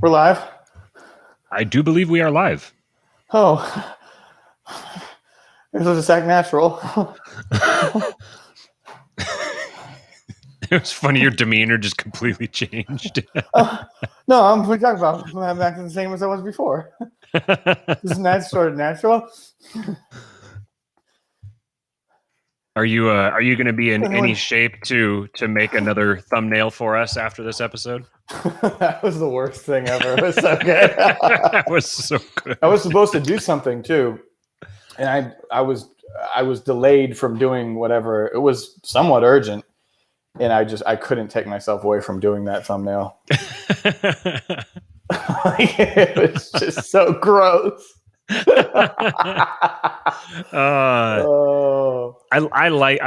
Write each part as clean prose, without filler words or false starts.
We're live. I do believe we are live. Oh, this was just act natural. It was funny. Your demeanor just completely changed. No, we're talking about I'm acting the same as I was before. Isn't that sort of natural? Are you going to be in any shape to make another thumbnail for us after this episode? That was the worst thing ever. It was so good. That was so good. I was supposed to do something too, and I was delayed from doing whatever. It was somewhat urgent, and I couldn't take myself away from doing that thumbnail. It was just so gross. I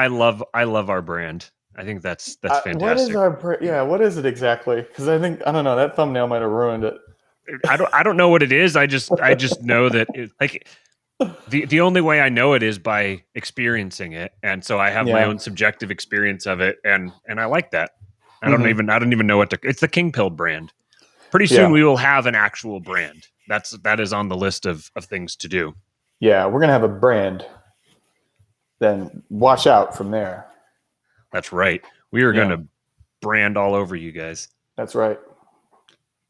love our brand. I think that's fantastic. What is what is it exactly? Because I don't know, that thumbnail might have ruined it. I don't know what it is. I just know that the only way I know it is by experiencing it, and so I have my own subjective experience of it, and I like that. I don't even know what to. It's the King Pill brand. Pretty soon we will have an actual brand. That is on the list of things to do. Yeah, we're gonna have a brand. Then watch out from there. That's right. We are going to brand all over you guys. That's right.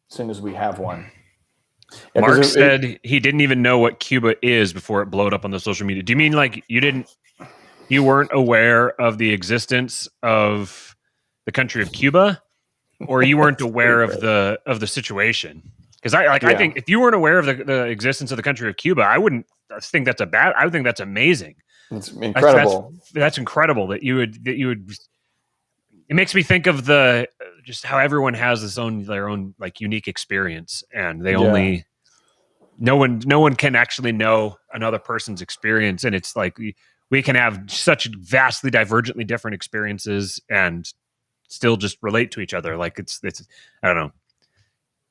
As soon as we have one. Yeah, Mark said he didn't even know what Cuba is before it blowed up on the social media. Do you mean like you weren't aware of the existence of the country of Cuba, or you weren't aware of the situation? Because I think if you weren't aware of the existence of the country of Cuba, I wouldn't think that's I would think that's amazing. It's incredible. That's incredible that you would. It makes me think of just how everyone has their own like unique experience, and they only no one can actually know another person's experience, and it's like we can have such vastly divergently different experiences and still just relate to each other. Like it's I don't know,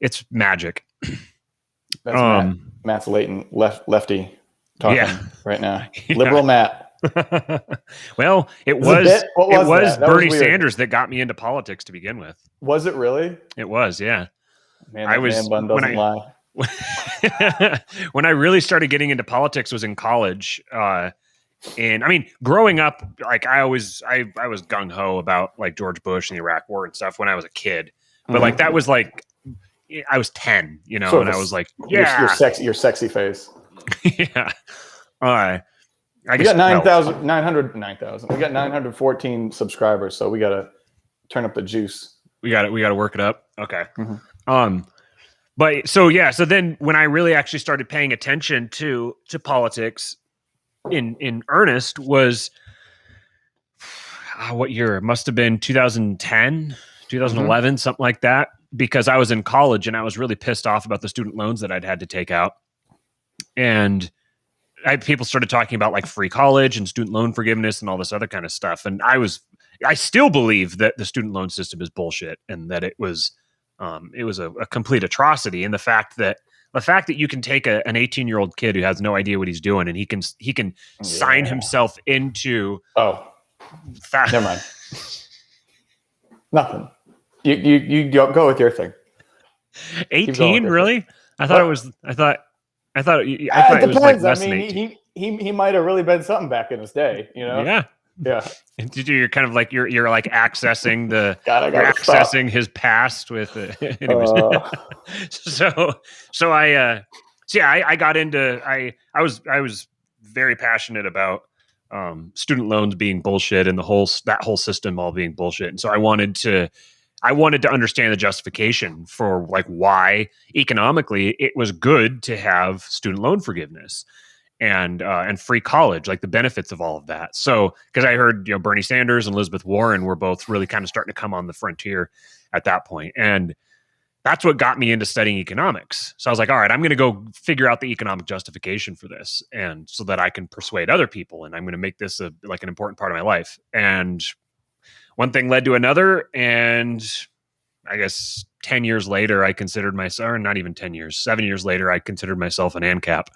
it's magic. That's Matt's latent lefty talking right now. Liberal Matt. Well, it was Bernie Sanders that got me into politics to begin with. Was it really? It was, yeah. Man, man bun doesn't lie. When I really started getting into politics was in college. And I mean, growing up, like I was gung ho about like George Bush and the Iraq War and stuff when I was a kid. But like that was like I was 10, and I was like, your sexy face. Yeah. We got 9,000. We got 914 subscribers, so we got to turn up the juice. We got to work it up. Okay. But so then when I really actually started paying attention to politics in earnest was what year? It must have been 2010, 2011, something like that, because I was in college and I was really pissed off about the student loans that I'd had to take out. And people started talking about like free college and student loan forgiveness and all this other kind of stuff. And I still believe that the student loan system is bullshit and that it was a complete atrocity. And the fact that you can take an 18-year-old kid who has no idea what he's doing and he can sign himself into. Oh, never mind. Nothing. You go with your thing. 18, really? I thought it was like less than 18. He might have really been something back in his day, Yeah. Yeah. You're kind of like you're like accessing his past with anyways. So I got into I was very passionate about student loans being bullshit and that whole system all being bullshit. And so I wanted to understand the justification for like why economically it was good to have student loan forgiveness and free college, like the benefits of all of that. So, because I heard, Bernie Sanders and Elizabeth Warren were both really kind of starting to come on the frontier at that point. And that's what got me into studying economics. So I was like, all right, I'm going to go figure out the economic justification for this. And so that I can persuade other people. And I'm going to make this an important part of my life. And one thing led to another. And I guess 10 years later, I considered myself, or not even 10 years, 7 years later, I considered myself an ANCAP.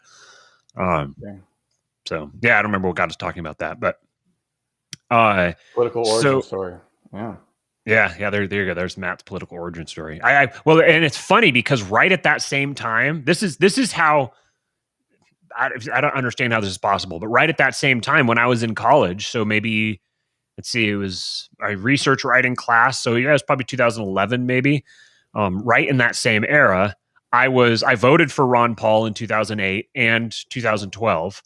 So yeah, I don't remember what got us talking about that, but political origin story. Yeah. There you go. There's Matt's political origin story. Well, and it's funny because right at that same time, this is how I don't understand how this is possible, but right at that same time when I was in college, so maybe let's see, it was a research writing class. So yeah, it was probably 2011, maybe. Right in that same era, I voted for Ron Paul in 2008 and 2012,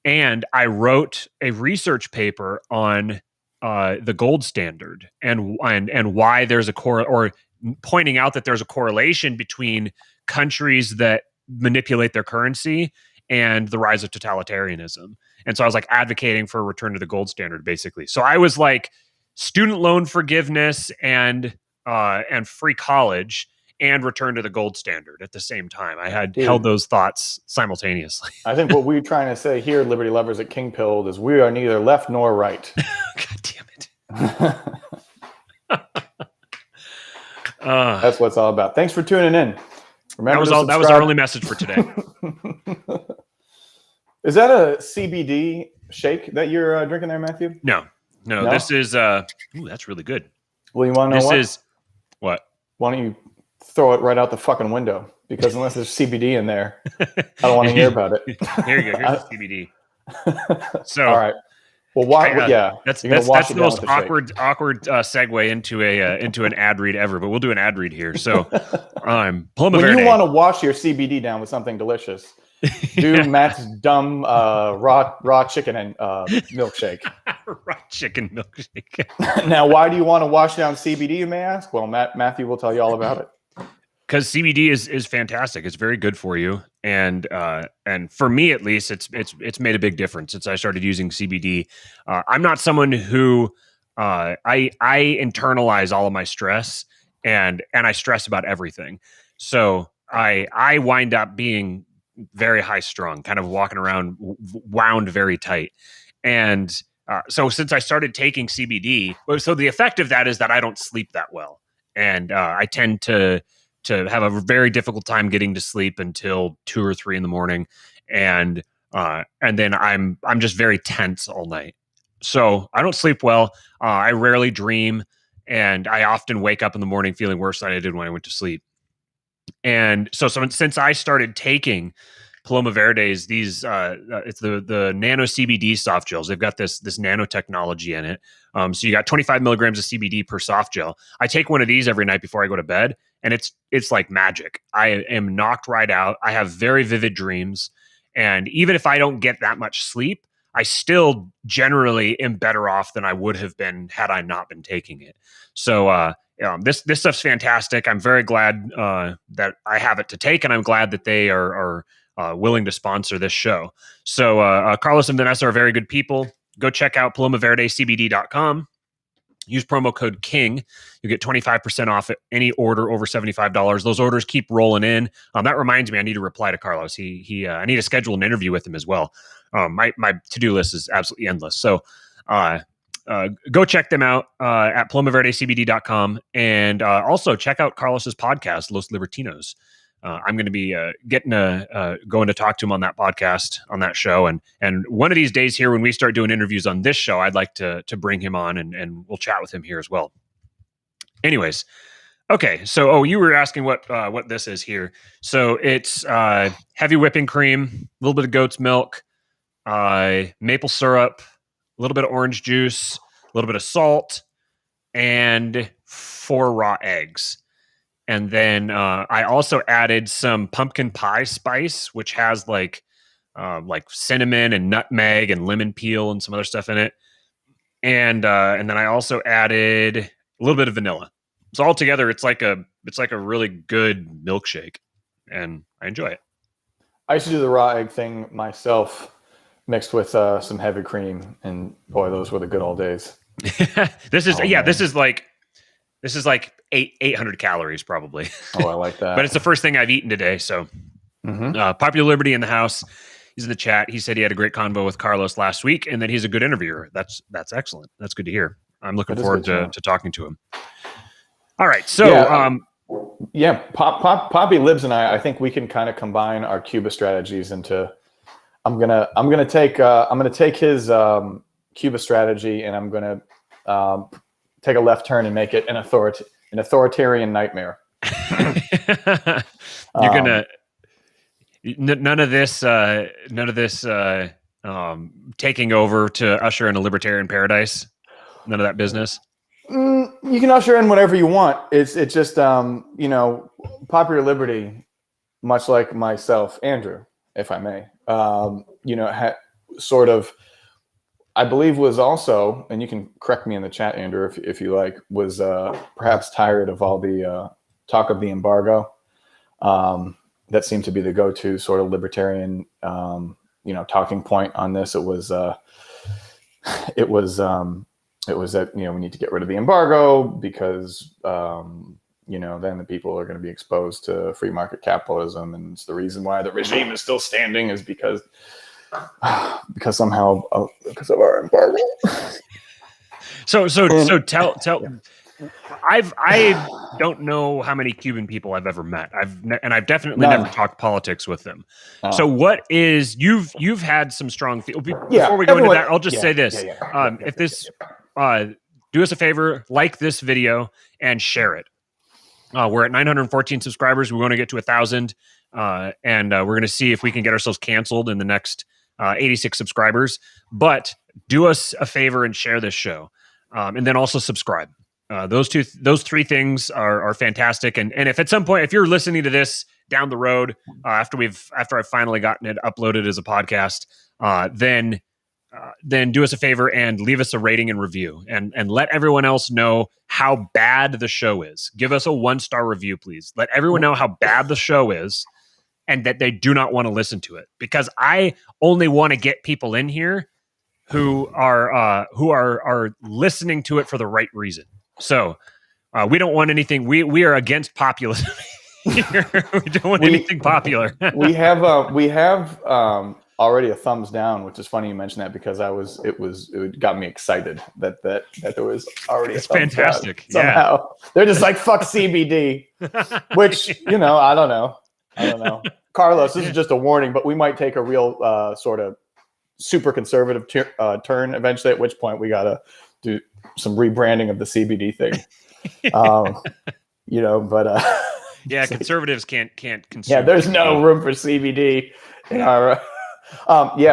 and I wrote a research paper on the gold standard and why there's or pointing out that there's a correlation between countries that manipulate their currency and the rise of totalitarianism. And so I was like advocating for a return to the gold standard, basically. So I was like student loan forgiveness and free college and return to the gold standard at the same time. I had held those thoughts simultaneously. I think what we're trying to say here, Liberty Lovers at King Pilled, is we are neither left nor right. God damn it. That's what it's all about. Thanks for tuning in. Remember that was our only message for today. Is that a CBD shake that you're drinking there, Matthew? No. This is that's really good. Well, you want to know what? This is what? Why don't you throw it right out the fucking window? Because unless there's CBD in there, I don't want to hear about it. Here you go. Here's the CBD. So, all right. Well, why? That's the most awkward segue into an ad read ever. But we'll do an ad read here. So, Paloma Verde. When you want to wash your CBD down with something delicious, do Matt's dumb raw chicken and milkshake. Raw chicken milkshake. Now, why do you want to wash down CBD? You may ask. Well, Matthew will tell you all about it. Because CBD is fantastic. It's very good for you, and for me at least, it's made a big difference since I started using CBD. I'm not someone who I internalize all of my stress, and I stress about everything. So I wind up being very high strung, kind of walking around wound very tight, and so since I started taking CBD, so the effect of that is that I don't sleep that well, and I tend to have a very difficult time getting to sleep until 2 or 3 in the morning. And then I'm just very tense all night. So I don't sleep well. I rarely dream, and I often wake up in the morning feeling worse than I did when I went to sleep. And so since I started taking Paloma Verde's, these it's the nano CBD soft gels. They've got this nanotechnology in it. So you got 25 milligrams of CBD per soft gel. I take one of these every night before I go to bed, and it's like magic. I am knocked right out. I have very vivid dreams, and even if I don't get that much sleep, I still generally am better off than I would have been had I not been taking it. So this stuff's fantastic. I'm very glad that I have it to take, and I'm glad that they are willing to sponsor this show. So Carlos and Vanessa are very good people. Go check out palomaverdecbd.com. Use promo code KING. You'll get 25% off any order over $75. Those orders keep rolling in. That reminds me, I need to reply to Carlos. I need to schedule an interview with him as well. My to-do list is absolutely endless. So go check them out at palomaverdecbd.com. And also check out Carlos's podcast, Los Libertinos. I'm going to be going to talk to him on that podcast, on that show. And one of these days here, when we start doing interviews on this show, I'd like to bring him on and we'll chat with him here as well. Anyways. Okay. So, you were asking what this is here. So it's heavy whipping cream, a little bit of goat's milk, maple syrup, a little bit of orange juice, a little bit of salt, and 4 raw eggs. And then I also added some pumpkin pie spice, which has like cinnamon and nutmeg and lemon peel and some other stuff in it. And then I also added a little bit of vanilla. So altogether, it's like a really good milkshake, and I enjoy it. I used to do the raw egg thing myself, mixed with some heavy cream, and boy, those were the good old days. This is like 800 calories probably. Oh, I like that. But it's the first thing I've eaten today. So Popular Liberty in the house. He's in the chat. He said he had a great convo with Carlos last week and that he's a good interviewer. That's excellent. That's good to hear. I'm looking forward to talking to him. All right. So Poppy Libs and I think we can kind of combine our Cuba strategies into I'm gonna take his Cuba strategy, and I'm gonna take a left turn and make it an authoritarian nightmare. You're gonna none of this taking over to usher in a libertarian paradise. None of that business. You can usher in whatever you want. It's just popular liberty, much like myself, Andrew, if I may, sort of, I believe was also, and you can correct me in the chat, Andrew, if you like, was perhaps tired of all the talk of the embargo. That seemed to be the go-to sort of libertarian, talking point on this. It was that we need to get rid of the embargo because then the people are going to be exposed to free market capitalism, and it's the reason why the regime is still standing is because somehow because of our embargo. So tell. I don't know how many Cuban people I've ever met. I've definitely never talked politics with them. So what is you've had some strong before we go into that, I'll just say this. If this do us a favor, like this video and share it. We're at 914 subscribers. We want to get to 1,000, and we're going to see if we can get ourselves canceled in the next 86 subscribers. But do us a favor and share this show, and then also subscribe. Those three things are fantastic. And if at some point, if you're listening to this down the road, after I've finally gotten it uploaded as a podcast, then do us a favor and leave us a rating and review, and let everyone else know how bad the show is. Give us a 1-star review, please. Let everyone know how bad the show is and that they do not want to listen to it, because I only want to get people in here who are listening to it for the right reason. So we don't want anything. We are against populism. We don't want anything popular. we have already a thumbs down, which is funny you mentioned that, because it got me excited that there was already a thumbs fantastic down somehow. They're just like, fuck CBD, which I don't know. Carlos, this is just a warning, but we might take a real sort of super conservative turn eventually, at which point we got to do some rebranding of the CBD thing. But conservatives can't consume. Yeah, there's no room for CBD in our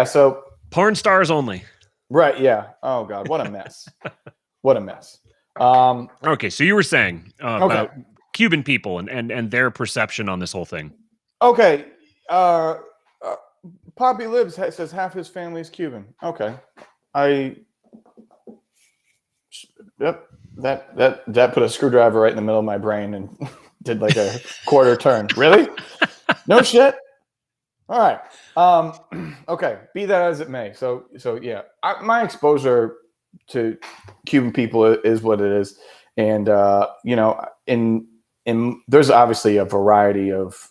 so porn stars only. Right, yeah. Oh God, what a mess. What a mess. Okay, so you were saying about Cuban people and their perception on this whole thing. Okay. Poppy Libs says half his family is Cuban. Okay. Yep. That put a screwdriver right in the middle of my brain and did like a quarter turn. Really? No shit. All right. Okay. Be that as it may. So yeah, my exposure to Cuban people is what it is, and in there's obviously a variety of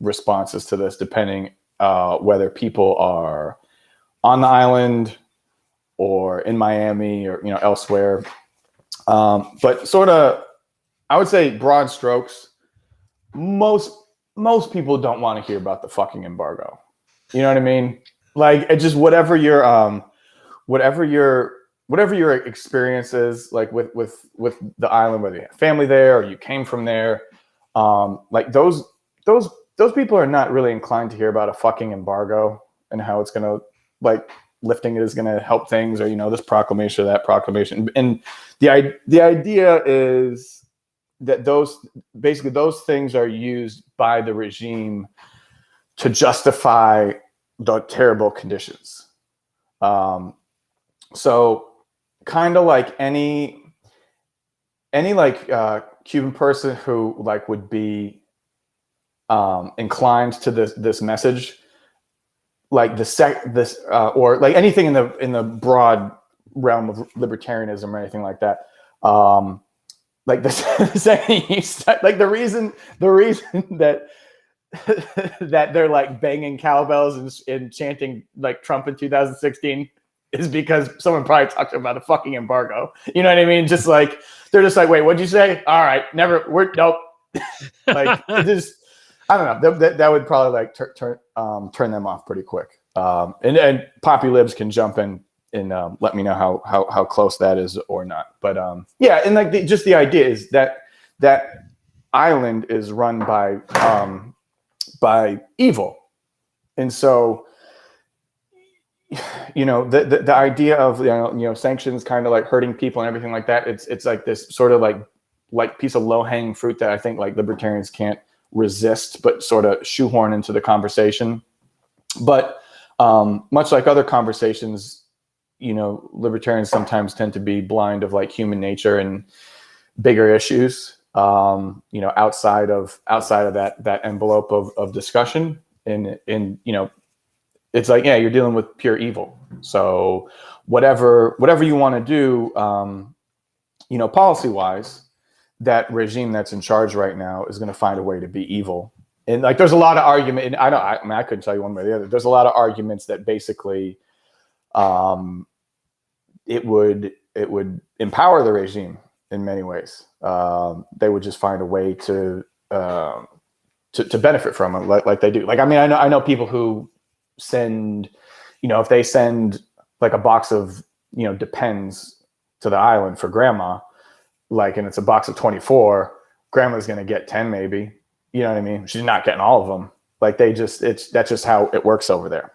responses to this, depending whether people are on the island or in Miami or elsewhere. But sort of, I would say broad strokes, most people don't want to hear about the fucking embargo. You know what I mean? Like, it just whatever your experience is, like with the island, whether you have family there or you came from there, like those people are not really inclined to hear about a fucking embargo and how it's gonna, like, lifting it is gonna help things, or this proclamation or that proclamation. And the idea is that those things are used by the regime to justify the terrible conditions. So kind of like any Cuban person who like would be inclined to this message, like or like anything in the broad realm of libertarianism or anything like that. Like the reason that that they're like banging cowbells and chanting like Trump in 2016 is because someone probably talked about a fucking embargo. You know what I mean? Just like, they're just like, wait, what'd you say? All right, nope. Like, it just, I don't know. That would probably like turn them off pretty quick. And Poppy Libs can jump in let me know how close that is or not. But yeah, and like just the idea is that that island is run by evil, and so the idea of sanctions kind of like hurting people and everything like that. It's like this sort of like piece of low hanging fruit that I think like libertarians can't resist, but sort of shoehorn into the conversation. But much like other conversations, libertarians sometimes tend to be blind of like human nature and bigger issues, outside of that envelope of discussion. And it's like, yeah, you're dealing with pure evil. So whatever you want to do, policy wise, that regime that's in charge right now is going to find a way to be evil. And like, there's a lot of argument. And I couldn't tell you one way or the other. There's a lot of arguments that basically, it would empower the regime in many ways. They would just find a way to benefit from it, like they do. Like, I mean, I know people who send, if they send like a box of, Depends to the island for grandma, like, and it's a box of 24, grandma's going to get 10, maybe, you know what I mean? She's not getting all of them. Like that's just how it works over there.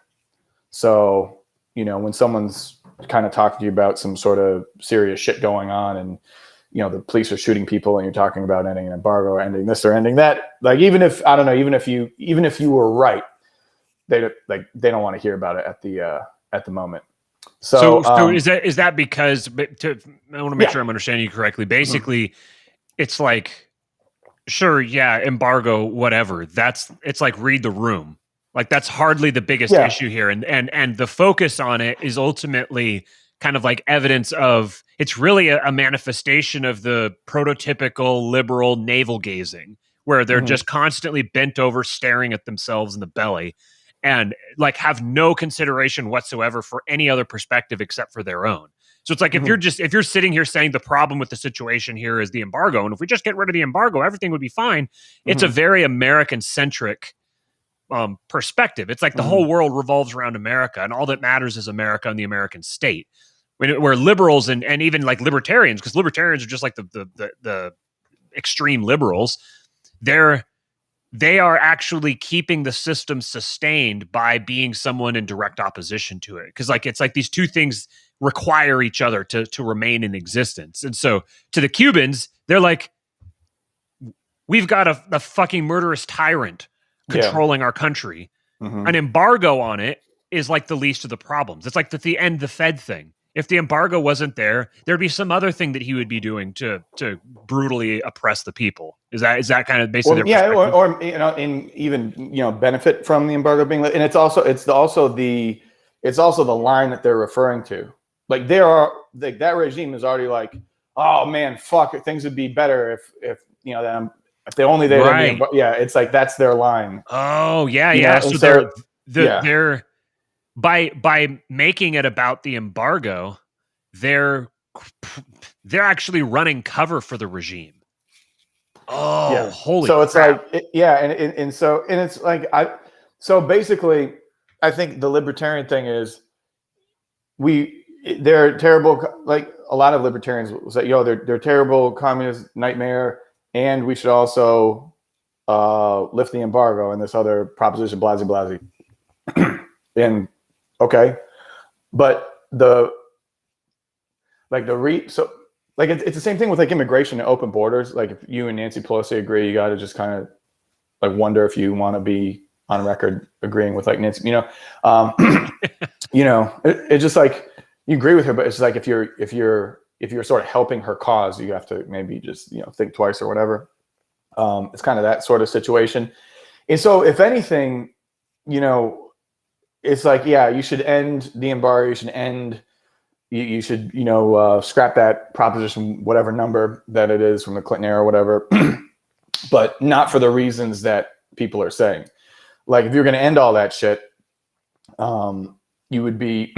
So, when someone's kind of talking to you about some sort of serious shit going on and, the police are shooting people and you're talking about ending an embargo or ending this or ending that, like, even if you were right, they don't want to hear about it at the moment. So is that because I want to make sure I'm understanding you correctly. Basically, it's like, sure, yeah, embargo, whatever. It's like read the room. Like, that's hardly the biggest issue here, and the focus on it is ultimately kind of like evidence of it's really a manifestation of the prototypical liberal navel gazing, where they're just constantly bent over, staring at themselves in the belly, and like have no consideration whatsoever for any other perspective except for their own. So it's like, if you're sitting here saying the problem with the situation here is the embargo, and if we just get rid of the embargo, everything would be fine. It's a very American centric perspective. It's like the whole world revolves around America, and all that matters is America and the American state. Where liberals and even like libertarians, because libertarians are just like the extreme liberals, they are actually keeping the system sustained by being someone in direct opposition to it. Because like, it's like these two things require each other to remain in existence. And so to the Cubans, they're like, we've got a fucking murderous tyrant controlling our country. An embargo on it is like the least of the problems. It's like the end the Fed thing. If the embargo wasn't there, there'd be some other thing that he would be doing to brutally oppress the people. Is that kind of basically their perspective? or in even benefit from the embargo being, and it's also the line that they're referring to. Like, that regime is already like, oh man, fuck it, things would be better if they only right. It's like that's their line. Oh yeah. So they're by making it about the embargo, they're actually running cover for the regime. Oh, yeah. Holy! So it's crap. like, and it's like so basically, I think the libertarian thing is they're terrible. Like, a lot of libertarians will say, they're terrible communist nightmare, and we should also lift the embargo and this other proposition, blasey. And okay, but it's the same thing with like immigration and open borders. Like, if you and Nancy Pelosi agree, you got to just kind of like wonder if you want to be on record agreeing with like Nancy. It's just like you agree with her, but it's like if you're sort of helping her cause, you have to maybe just think twice or whatever. It's kind of that sort of situation. And so, if anything, it's like, yeah, you should end the embargo. You should scrap that proposition, whatever number that it is from the Clinton era or whatever, but not for the reasons that people are saying. Like, if you're going to end all that shit, you would be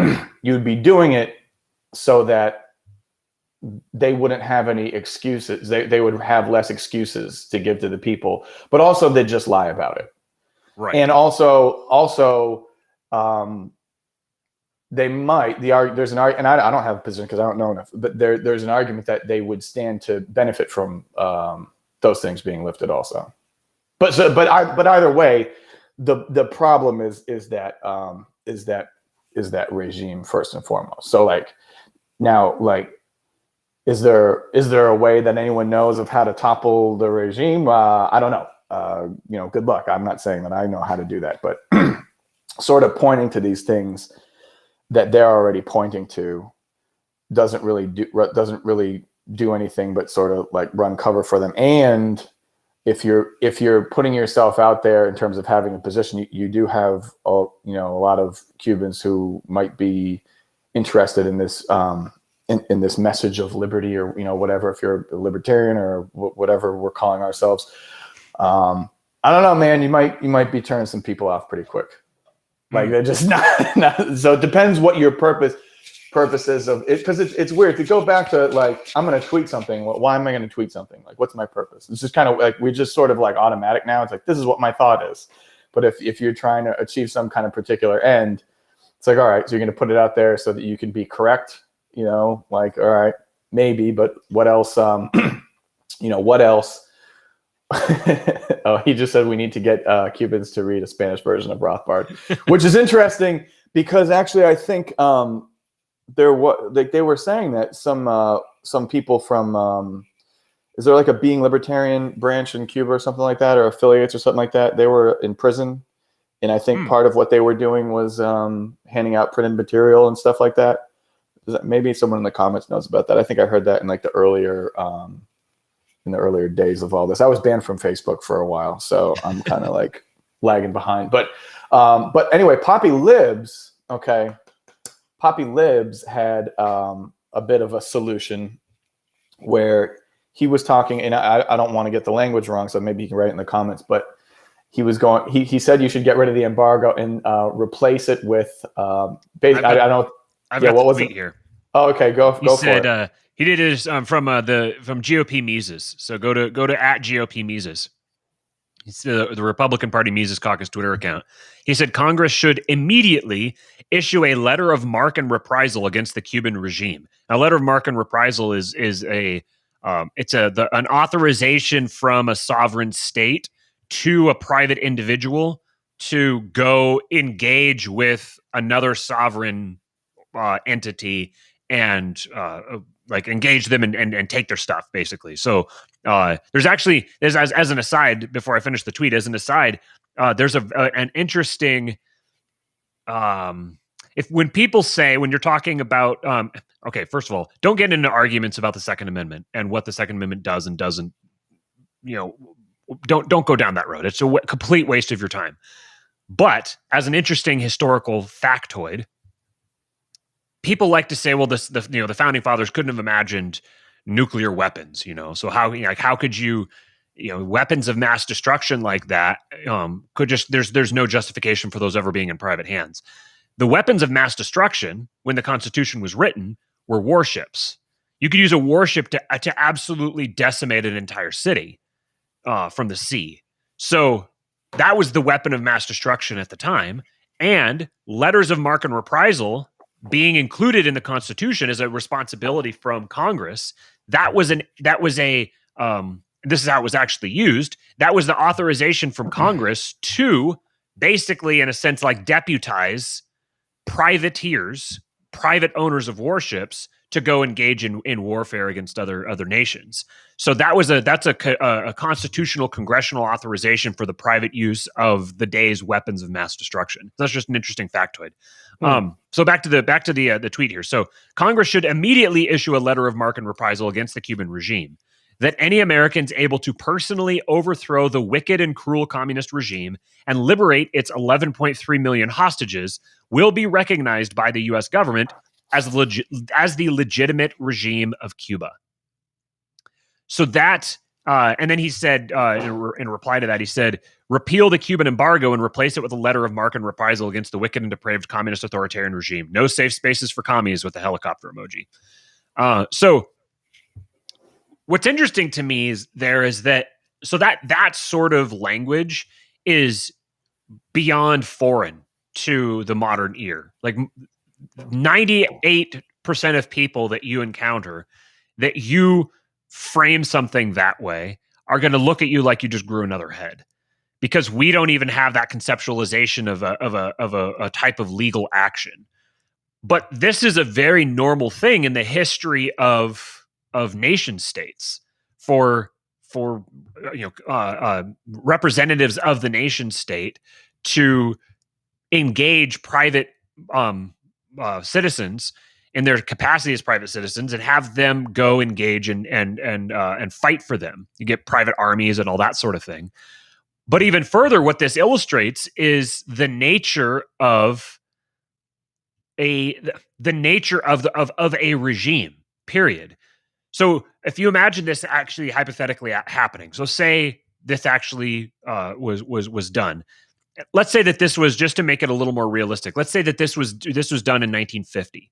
doing it so that they wouldn't have any excuses. They would have less excuses to give to the people, but also they'd just lie about it. Right. And also they might. There's an argument, and I don't have a position because I don't know enough. But there's an argument that they would stand to benefit from those things being lifted also. But either way, the problem is that regime first and foremost. So like now, like, is there a way that anyone knows of how to topple the regime? I don't know. Good luck. I'm not saying that I know how to do that, but sort of pointing to these things that they're already pointing to doesn't really do anything but sort of like run cover for them. And if you're putting yourself out there in terms of having a position, you do have a lot of Cubans who might be interested in this in this message of liberty, or whatever, if you're a libertarian or whatever we're calling ourselves. I don't know, man. You might be turning some people off pretty quick. Like they're just not. So it depends what your purposes of it, because it's weird to go back to like, I'm going to tweet something. Well, why am I going to tweet something? Like, what's my purpose? It's just kind of like, we're just sort of like automatic now. It's like, this is what my thought is. But if you're trying to achieve some kind of particular end, it's like, all right, so you're going to put it out there so that you can be correct, like, all right, maybe, but what else? What else? Oh, he just said we need to get Cubans to read a Spanish version of Rothbard, which is interesting because actually I think they were saying that some people from is there like a Being Libertarian branch in Cuba or something like that, or affiliates or something like that? They were in prison, and I think part of what they were doing was handing out printed material and stuff like that. Maybe someone in the comments knows about that. I think I heard that in like the earlier days of all this. I was banned from Facebook for a while, so I'm kind of like lagging behind. But anyway, Poppy Libs had a bit of a solution where he was talking, and I don't want to get the language wrong, so maybe you can write it in the comments, but he said you should get rid of the embargo and replace it with I've got the tweet here. Oh, okay, go for it. He did it from GOP Mises. So go to @GOP Mises. It's the Republican Party Mises Caucus Twitter account. He said Congress should immediately issue a letter of marque and reprisal against the Cuban regime. A letter of marque and reprisal is an authorization from a sovereign state to a private individual to go engage with another sovereign entity and like engage them and take their stuff, basically. So there's as an aside, before I finish the tweet, there's an interesting when people say, when you're talking about okay, first of all, don't get into arguments about the Second Amendment and what the Second Amendment does and doesn't. Don't go down that road. It's a complete waste of your time. But as an interesting historical factoid, people like to say, well, the founding fathers couldn't have imagined nuclear weapons, So how could you, weapons of mass destruction like that there's no justification for those ever being in private hands. The weapons of mass destruction, when the Constitution was written, were warships. You could use a warship to absolutely decimate an entire city from the sea. So that was the weapon of mass destruction at the time. And letters of marque and reprisal being included in the Constitution as a responsibility from Congress, this is how it was actually used. That was the authorization from Congress to basically, in a sense, like deputize privateers, private owners of warships, to go engage in warfare against other nations. So that's a constitutional congressional authorization for the private use of the day's weapons of mass destruction. That's just an interesting factoid. So back to the tweet here. So Congress should immediately issue a letter of marque and reprisal against the Cuban regime, that any Americans able to personally overthrow the wicked and cruel communist regime and liberate its 11.3 million hostages will be recognized by the U.S. government as the legitimate regime of Cuba. So that, and then he said, in reply to that, he said, repeal the Cuban embargo and replace it with a letter of marque and reprisal against the wicked and depraved communist authoritarian regime. No safe spaces for commies, with the helicopter emoji. So what's interesting to me is that sort of language is beyond foreign to the modern ear. Like, 98% of people that you encounter that you frame something that way are going to look at you like you just grew another head, because we don't even have that conceptualization of a type of legal action. But this is a very normal thing in the history of nation states for representatives of the nation state to engage private citizens in their capacity as private citizens and have them go engage and fight for them. You get private armies and all that sort of thing. But even further, what this illustrates is the nature of a regime. Period. So if you imagine this actually hypothetically happening, so say this actually was done. Let's say that this was, just to make it a little more realistic, let's say that this was done in 1950,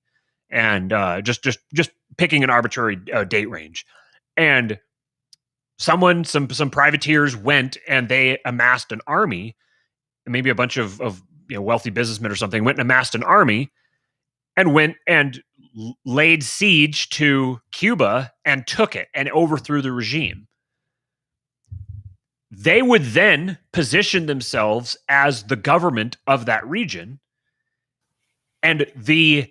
and just picking an arbitrary date range, and some privateers went and they amassed an army, maybe a bunch of wealthy businessmen or something went and amassed an army and went and laid siege to Cuba and took it and overthrew the regime. They would then position themselves as the government of that region, and the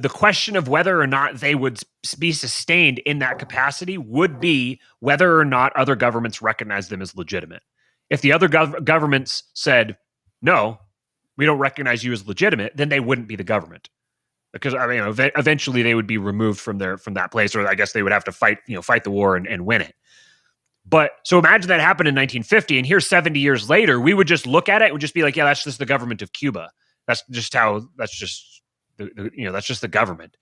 question of whether or not they would be sustained in that capacity would be whether or not other governments recognize them as legitimate. If the other governments said, no, we don't recognize you as legitimate, then they wouldn't be the government, because eventually they would be removed from that place, or I guess they would have to fight the war and win it. But so imagine that happened in 1950, and here 70 years later, we would just look at it and would just be like, yeah, that's just the government of Cuba. That's just the government.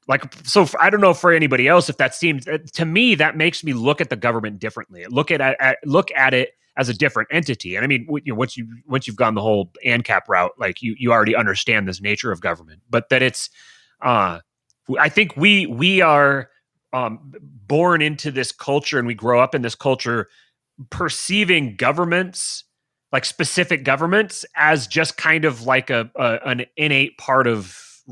Like, so I don't know for anybody else if that seems, to me, that makes me look at the government differently. Look at it as a different entity. And I mean, once you've gone the whole ANCAP route, like you already understand this nature of government. But that it's, I think we are born into this culture, and we grow up in this culture perceiving governments, like specific governments, as just kind of like an innate part of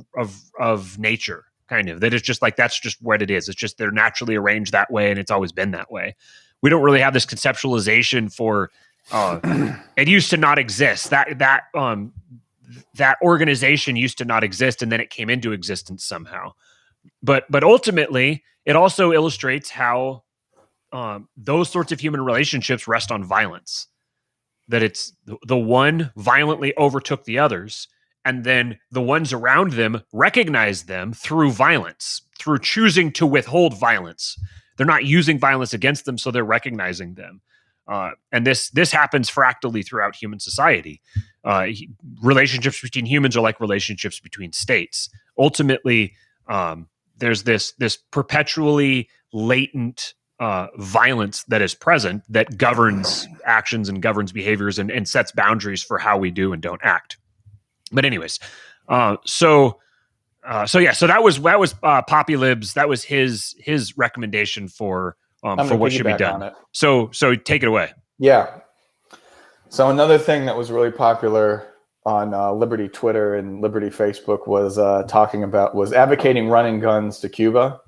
nature, kind of, that it's just like, that's just what it is. It's just they're naturally arranged that way, and it's always been that way. We don't really have this conceptualization for it used to not exist. That organization used to not exist, and then it came into existence somehow. But ultimately, it also illustrates how those sorts of human relationships rest on violence. That it's the one violently overtook the others, and then the ones around them recognize them through violence, through choosing to withhold violence. They're not using violence against them, so they're recognizing them. And this happens fractally throughout human society. Relationships between humans are like relationships between states. Ultimately, there's this perpetually latent violence that is present, that governs actions and governs behaviors and sets boundaries for how we do and don't act. But anyways, so that was Poppy Libs. That was his recommendation for what should be done. So take it away. Yeah. So another thing that was really popular on Liberty Twitter and Liberty Facebook was advocating running guns to Cuba.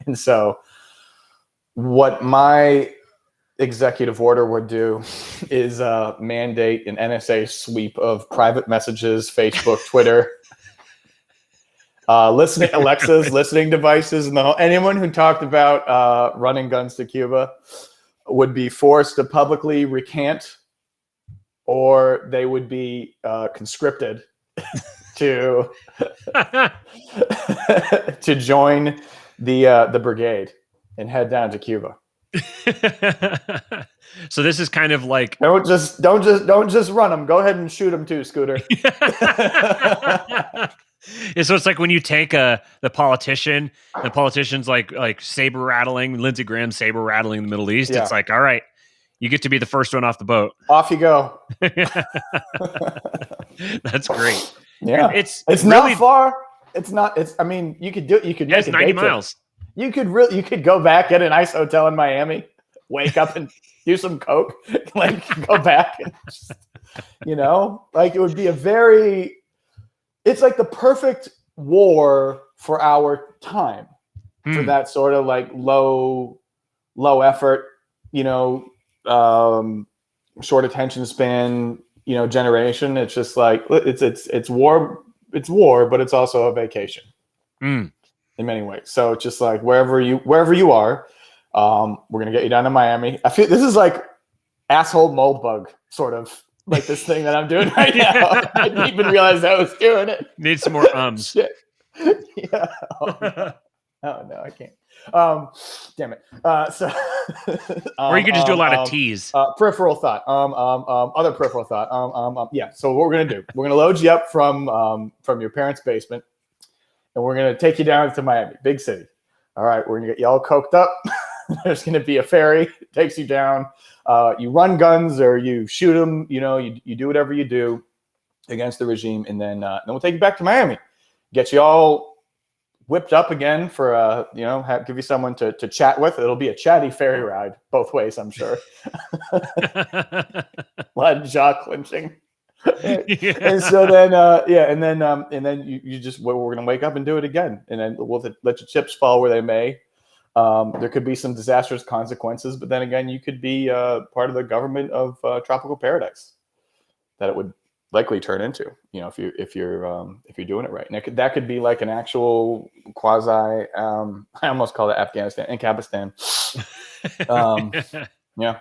And so what my executive order would do is mandate an NSA sweep of private messages, Facebook, Twitter, Alexa's listening devices, and anyone who talked about running guns to Cuba would be forced to publicly recant, or they would be conscripted to to join the brigade and head down to Cuba. So this is kind of like, don't just run them. Go ahead and shoot them too, Scooter. Yeah, so it's like when you take the politician's like saber rattling, Lindsey Graham saber rattling in the Middle East. Yeah. It's like, all right, you get to be the first one off the boat. Off you go. That's great. Yeah, it's really not far. I mean, you could do it. You could. Yeah, it's 90 miles. You could go back, get a nice hotel in Miami, wake up and do some coke, like go back and just, like it would be a very it's like the perfect war for our time, for that sort of like low effort, short attention span, generation. It's just like it's war. It's war, but it's also a vacation in many ways. So it's just like wherever you are, we're gonna get you down to Miami. I feel this is like asshole mold bug sort of like this thing that I'm doing right now. I didn't even realize I was doing it. Need some more ums. Shit. Yeah. Oh no, I can't. Damn it. Or you could just do a lot of T's. Peripheral thought. Other peripheral thought. Yeah. So what we're gonna do? We're gonna load you up from your parents' basement, and we're gonna take you down to Miami, big city. All right. We're gonna get you all coked up. There's gonna be a ferry that takes you down. You run guns or you shoot them. You do whatever you do against the regime, and then we'll take you back to Miami, get you all whipped up again for give you someone to chat with. It'll be a chatty ferry ride both ways, I'm sure. A lot of jaw clenching. Yeah. And so then and then you just we're gonna wake up and do it again, and then we'll let your chips fall where they may. There could be some disastrous consequences, but then again, you could be part of the government of tropical paradise that it would likely turn into, if you're doing it right. And that could be like an actual quasi. I almost call it Afghanistan and Kabistan. Yeah.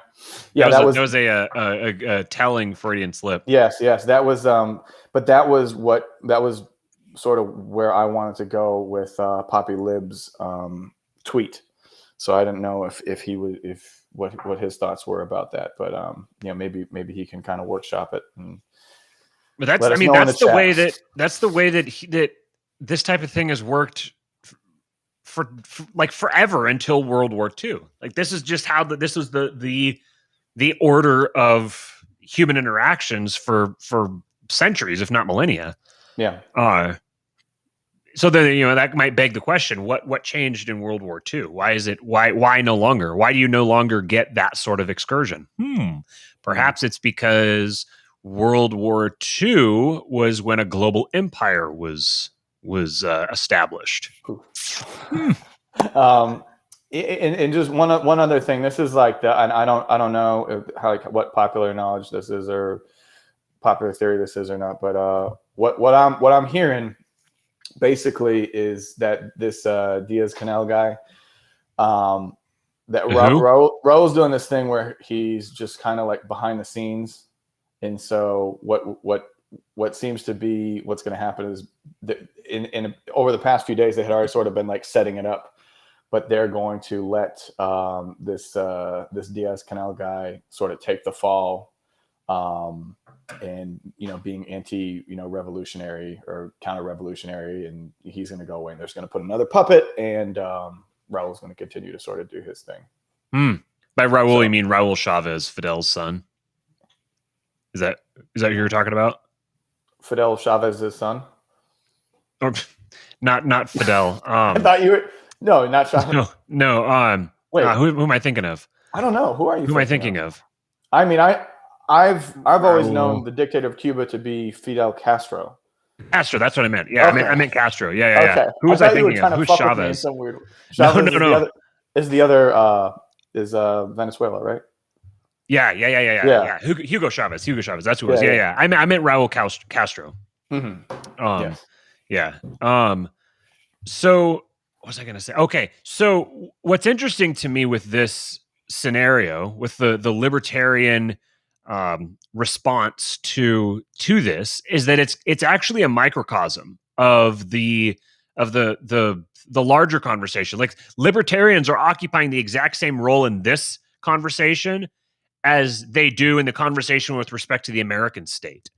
That was a telling Freudian slip. Yes, that was. But that was sort of where I wanted to go with Poppy Lib's tweet. So I don't know if what his thoughts were about that, but maybe he can kind of workshop it. But that's the way that this type of thing has worked for like forever until World War II. Like this is just how this was the order of human interactions for centuries, if not millennia. Yeah. So then that might beg the question: what changed in World War II? Why no longer? Why do you no longer get that sort of excursion? Perhaps it's because World War II was when a global empire was established. And just one other thing. This is like and I don't know what popular knowledge this is or popular theory this is or not. But what I'm hearing basically is that this Diaz-Canel guy, that Raul's doing this thing where he's just kind of like behind the scenes. And so what seems to be what's going to happen is that in over the past few days, they had already sort of been like setting it up, but they're going to let this Diaz-Canel guy sort of take the fall, and being anti revolutionary or counter-revolutionary, and he's going to go away and they're just going to put another puppet, and Raul's going to continue to sort of do his thing. By Raul, you mean Raul Chavez, Fidel's son? Is that who you're talking about? Fidel Chavez's son? Or not Fidel. I thought you were not Chavez. No. Wait, who am I thinking of? I don't know. Who am I thinking of? I mean, I've always known the dictator of Cuba to be Fidel Castro. Castro, that's what I meant. Yeah, okay. I meant Castro. Yeah. Okay. Who was I thinking of? Who's Chavez? Some weird. Chavez no. Is Venezuela, right? Yeah. Hugo Chavez. That's who it was. Yeah. I meant Raul Castro. Mm-hmm. Yeah. So what was I going to say? Okay. So what's interesting to me with this scenario, with the libertarian response to this, is that it's actually a microcosm of the larger conversation. Like libertarians are occupying the exact same role in this conversation as they do in the conversation with respect to the American state.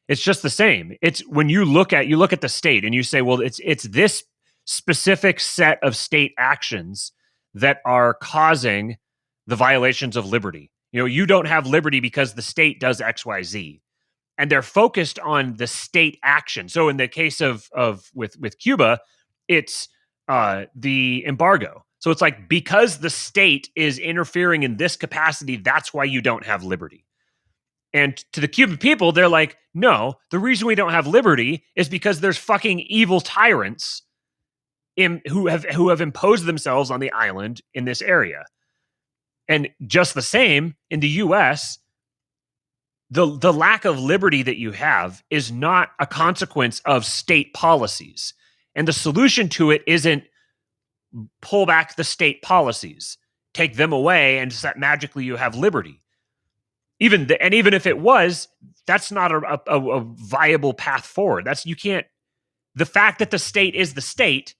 It's just the same. It's when you look at the state and you say, well, it's this specific set of state actions that are causing the violations of liberty. You don't have liberty because the state does X, Y, Z. And they're focused on the state action. So in the case of with Cuba, it's the embargo. So it's like, because the state is interfering in this capacity, that's why you don't have liberty. And to the Cuban people, they're like, no, the reason we don't have liberty is because there's fucking evil tyrants who have imposed themselves on the island in this area. And just the same in the US, the lack of liberty that you have is not a consequence of state policies. And the solution to it isn't pull back the state policies, take them away, and magically you have liberty. Even if it was, that's not a viable path forward. You can't. The fact that the state is the state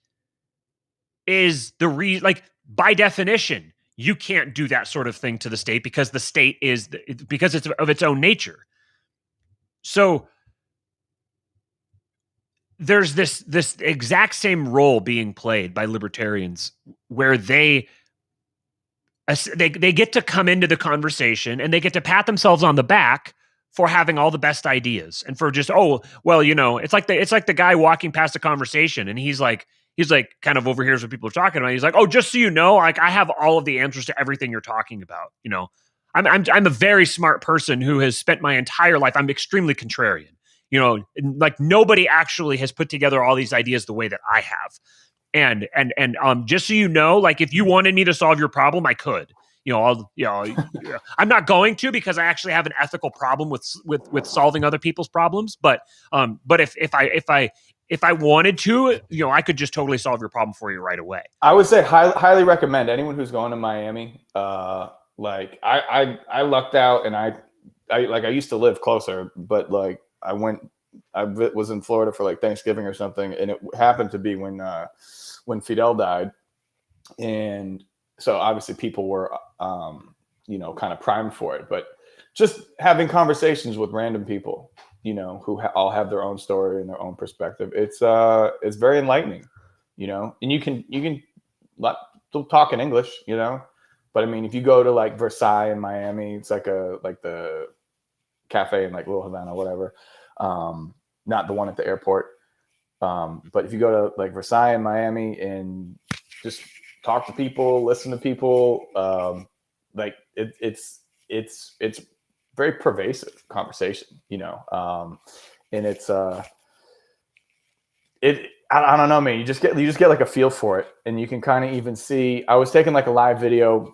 is the reason. Like, by definition, you can't do that sort of thing to the state because the state is because it's of its own nature. So there's this exact same role being played by libertarians where they get to come into the conversation and they get to pat themselves on the back for having all the best ideas and for just, oh, well, it's like the guy walking past a conversation and he's like kind of overhears what people are talking about. He's like, oh, just so you know, like I have all of the answers to everything you're talking about. I'm a very smart person who has spent my entire life. I'm extremely contrarian. Like nobody actually has put together all these ideas the way that I have. And just so you know, like if you wanted me to solve your problem, I could. I'm not going to because I actually have an ethical problem with solving other people's problems. But if I wanted to, I could just totally solve your problem for you right away. I would say highly recommend anyone who's going to Miami. Like I lucked out, and I used to live closer, but like I was in Florida for like Thanksgiving or something, and it happened to be when Fidel died, and so obviously people were kind of primed for it. But just having conversations with random people, who all have their own story and their own perspective, it's very enlightening, and you can talk in English, but I mean, if you go to like Versailles in Miami, it's like the cafe in like Little Havana, whatever. Not the one at the airport. But if you go to like Versailles in Miami and just talk to people, listen to people, like it's very pervasive conversation, and it's I don't know, man. You just get like a feel for it, and you can kind of even see. I was taking like a live video,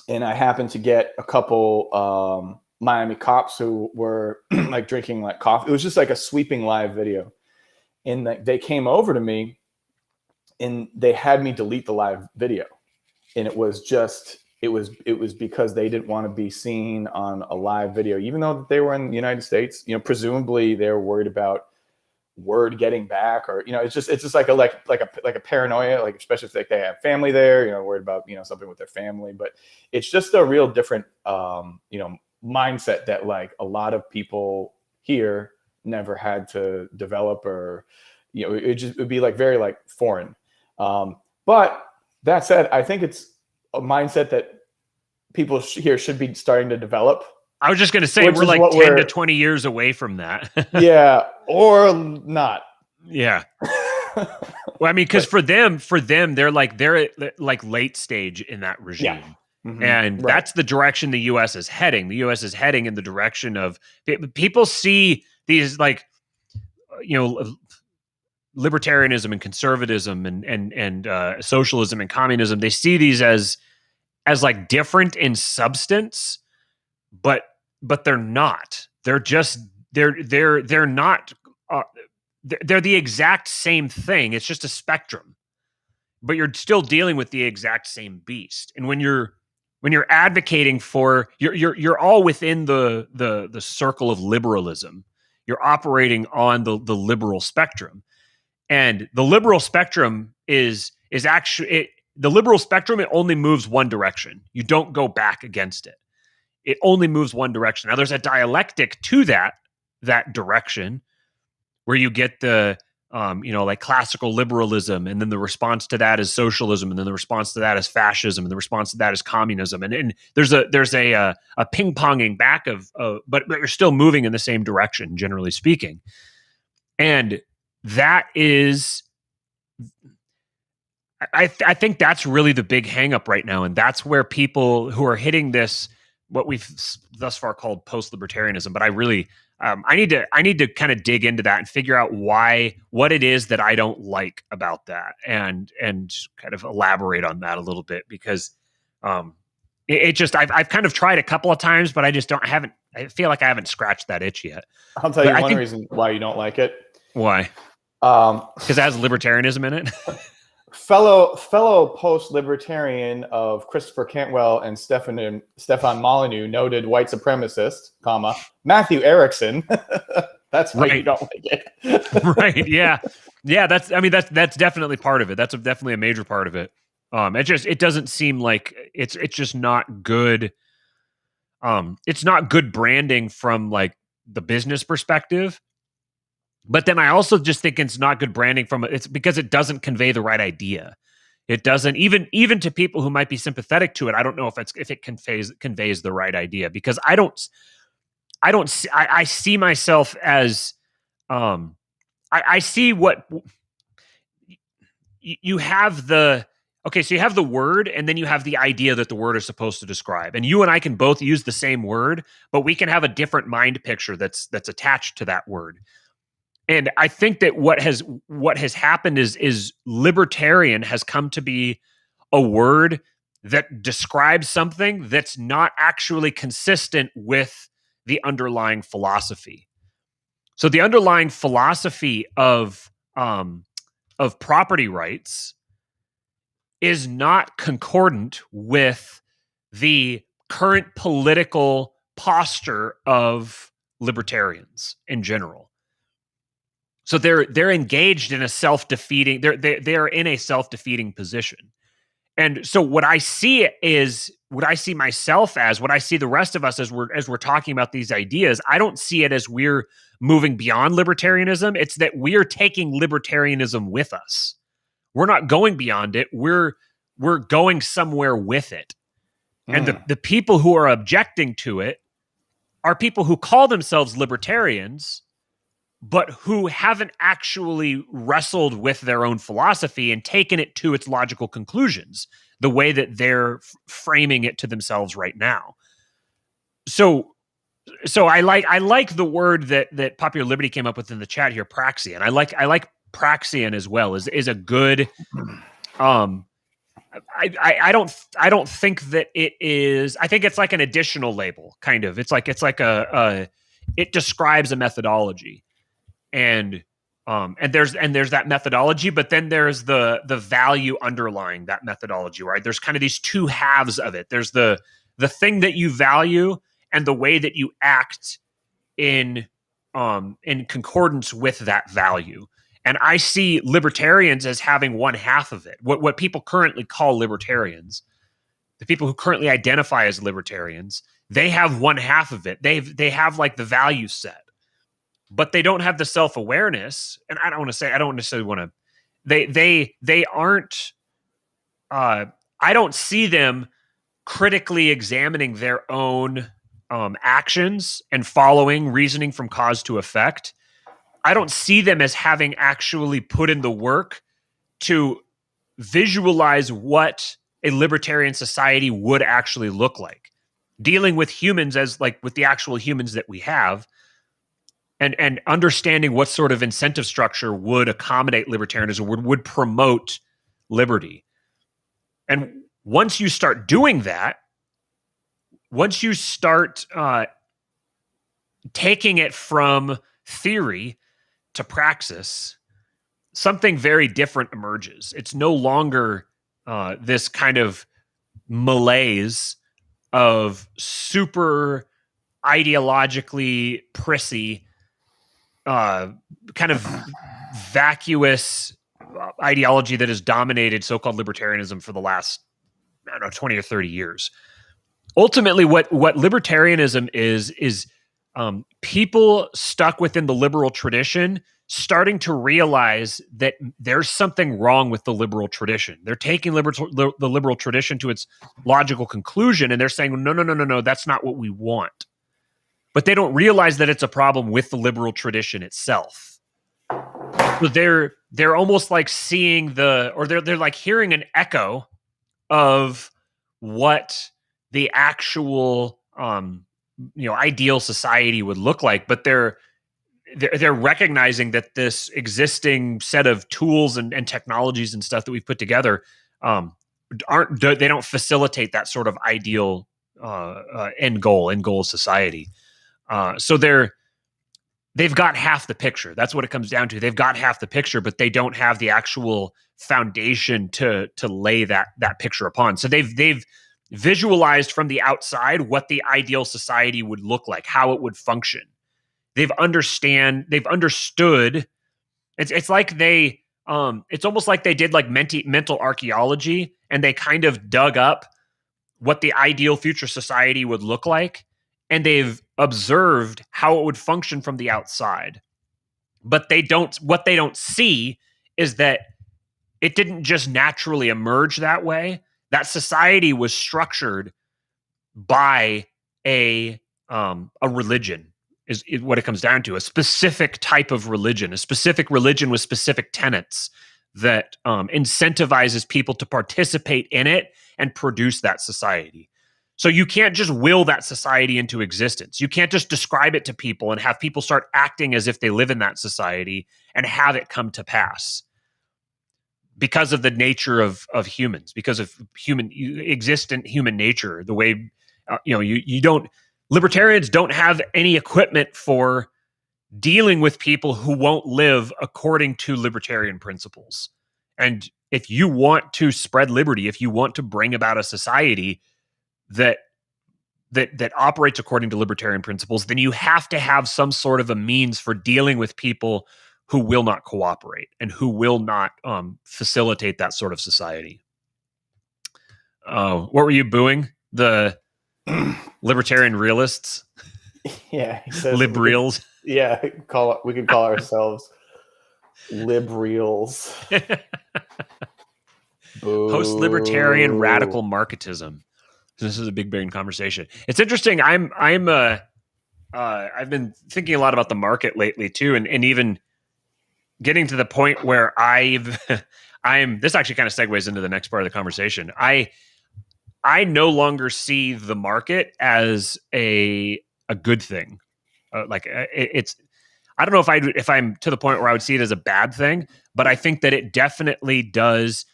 and I happened to get a couple Miami cops who were like drinking like coffee. It was just like a sweeping live video, and they came over to me, and they had me delete the live video, and it was because they didn't want to be seen on a live video, even though they were in the United States. Presumably they were worried about word getting back, or it's just like a paranoia, like especially if like they have family there, worried about something with their family. But it's just a real different mindset that like a lot of people here never had to develop, or it'd be like very like foreign. But that said, I think it's a mindset that people here should be starting to develop. I was just going to say, we're like 10 to 20 years away from that. Yeah, or not. Yeah. Well, I mean, because for them, they're like late stage in that regime. Yeah. Mm-hmm. And that's the direction the U.S. is heading. The U.S. is heading in the direction of people see these like, libertarianism and conservatism and socialism and communism. They see these as like different in substance, but they're not. They're just they're not. They're the exact same thing. It's just a spectrum, but you're still dealing with the exact same beast. And when you're advocating for, you're all within the circle of liberalism. You're operating on the liberal spectrum, and the liberal spectrum is actually the liberal spectrum. It only moves one direction. You don't go back against it. It only moves one direction. Now, there's a dialectic to that direction, where you get the like classical liberalism, and then the response to that is socialism, and then the response to that is fascism, and the response to that is communism, and there's a ping ponging back of but you're still moving in the same direction, generally speaking, and that is. I think that's really the big hang up right now, and that's where people who are hitting this what we've thus far called post-libertarianism, but I really I need to kind of dig into that and figure out what it is that I don't like about that, and kind of elaborate on that a little bit, because it just I've kind of tried a couple of times, but I just I feel like I haven't scratched that itch yet. I'll tell But you I one think, reason why you don't like it. why? Um, Because it has libertarianism in it. fellow post-libertarian of Christopher Cantwell and Stefan Molyneux, noted white supremacist, Matthew Erickson. That's why you don't like it. Right. Yeah. Yeah. That's definitely part of it. That's definitely a major part of it. It doesn't seem like it's just not good. It's not good branding from like the business perspective. But then I also just think it's not good branding it's because it doesn't convey the right idea. It doesn't, even to people who might be sympathetic to it. I don't know if it conveys the right idea, because I see myself as, I see what you have so you have the word, and then you have the idea that the word is supposed to describe. And you and I can both use the same word, but we can have a different mind picture that's attached to that word. And I think that what has happened is libertarian has come to be a word that describes something that's not actually consistent with the underlying philosophy. So the underlying philosophy of property rights is not concordant with the current political posture of libertarians in general. So they're engaged in a self-defeating. They're in a self-defeating position. And so what I see myself as, what I see the rest of us as we're talking about these ideas, I don't see it as we're moving beyond libertarianism. It's that we're taking libertarianism with us. We're not going beyond it. We're going somewhere with it. And the people who are objecting to it are people who call themselves libertarians, but who haven't actually wrestled with their own philosophy and taken it to its logical conclusions, the way that they're framing it to themselves right now. So I like the word that Popular Liberty came up with in the chat here, praxian. I like praxian as well. Is a good. I don't think that it is. I think it's like an additional label, kind of. It's like it describes a methodology. And there's that methodology, but then there's the value underlying that methodology, right? There's kind of these two halves of it. There's the thing that you value and the way that you act in concordance with that value. And I see libertarians as having one half of it. What people currently call libertarians, the people who currently identify as libertarians, they have one half of it. They have like the value set, but they don't have the self-awareness. And I don't necessarily want to, they aren't, I don't see them critically examining their own actions and following reasoning from cause to effect. I don't see them as having actually put in the work to visualize what a libertarian society would actually look like, dealing with humans as like with the actual humans that we have. And understanding what sort of incentive structure would accommodate libertarianism, would promote liberty. And once you start doing that, once you start taking it from theory to praxis, something very different emerges. It's no longer this kind of malaise of super ideologically prissy, kind of vacuous ideology that has dominated so-called libertarianism for the last, 20 or 30 years. Ultimately, what libertarianism is people stuck within the liberal tradition starting to realize that there's something wrong with the liberal tradition. They're taking the liberal tradition to its logical conclusion, and they're saying, no, that's not what we want. But they don't realize that it's a problem with the liberal tradition itself. So they're almost like seeing they're like hearing an echo of what the actual ideal society would look like, but they're recognizing that this existing set of tools and technologies and stuff that we've put together they don't facilitate that sort of ideal end goal society. So they've got half the picture. That's what it comes down to. They've got half the picture, but they don't have the actual foundation to lay that picture upon. So they've visualized from the outside what the ideal society would look like, how it would function. They've understood. It's like it's almost like they did like mental archaeology, and they kind of dug up what the ideal future society would look like, and they've observed how it would function from the outside. But what they don't see is that it didn't just naturally emerge that way. That society was structured by a religion is what it comes down to. A specific type of religion, a specific religion with specific tenets that incentivizes people to participate in it and produce that society. So you can't just will that society into existence. You can't just describe it to people and have people start acting as if they live in that society and have it come to pass. Because of the nature of humans, because of existent human nature, the way libertarians don't have any equipment for dealing with people who won't live according to libertarian principles. And if you want to spread liberty, if you want to bring about a society that operates according to libertarian principles, then you have to have some sort of a means for dealing with people who will not cooperate and who will not facilitate that sort of society. What were you booing? The libertarian realists? Yeah, he says Libreals. Yeah, we could call ourselves Libreals. Post-libertarian radical Marxism. This is a big brain conversation. It's interesting. I've been thinking a lot about the market lately too, and even getting to the point where this actually kind of segues into the next part of the conversation. I no longer see the market as a good thing. It's I don't know if I'm to the point where I would see it as a bad thing, but I think that it definitely does.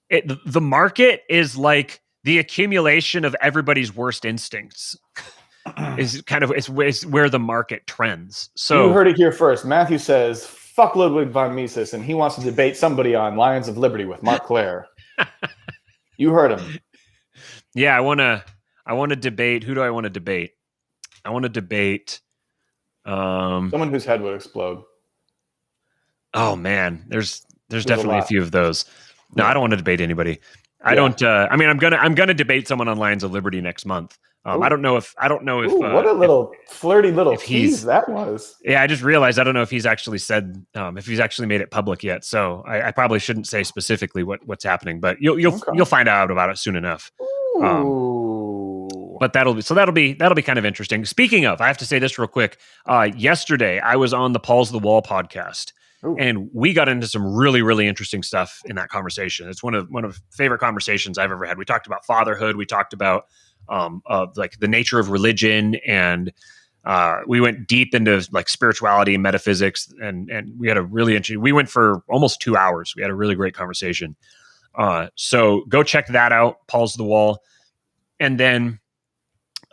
The market is like the accumulation of everybody's worst instincts. Is where the market trends. So you heard it here first. Matthew says, "Fuck Ludwig von Mises," and he wants to debate somebody on Lions of Liberty with Mark Claire. You heard him. Yeah, I want to debate. Who do I want to debate? I want to debate someone whose head would explode. Oh man, there's definitely a few of those. No, I don't want to debate anybody. I don't. I'm gonna debate someone on Lions of Liberty next month. I don't know if what a little flirty little tease that was. Yeah, I just realized I don't know if he's actually said if he's actually made it public yet. So I probably shouldn't say specifically what's happening, but you'll find out about it soon enough. But that'll be kind of interesting. Speaking of, I have to say this real quick. Yesterday I was on the Paul's the Wall podcast. Ooh. And we got into some really, really interesting stuff in that conversation. It's one of favorite conversations I've ever had. We talked about fatherhood. We talked about like the nature of religion, and we went deep into like spirituality and metaphysics, and we had a really interesting. We went for almost 2 hours. We had a really great conversation. So go check that out, Paul's the Wall, and then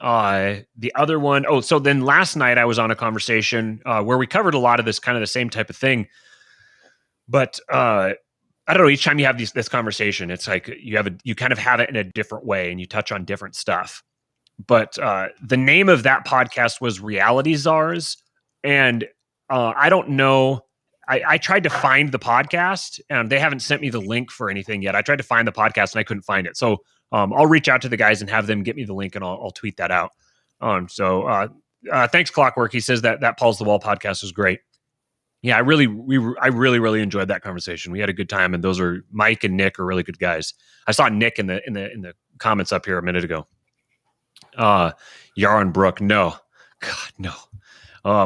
the other one. Oh, so then last night I was on a conversation where we covered a lot of this kind of the same type of thing, but I don't know. Each time you have this conversation, it's like you kind of have it in a different way, and you touch on different stuff. But the name of that podcast was Reality Czars, and I don't know. I tried to find the podcast, and they haven't sent me the link for anything yet. I tried to find the podcast, and I couldn't find it. So I'll reach out to the guys and have them get me the link, and I'll tweet that out. So thanks, Clockwork. He says that Paul's the Wall podcast was great. Yeah, I really enjoyed that conversation. We had a good time, and Mike and Nick are really good guys. I saw Nick in the comments up here a minute ago. Yaron Brook, no, God, no.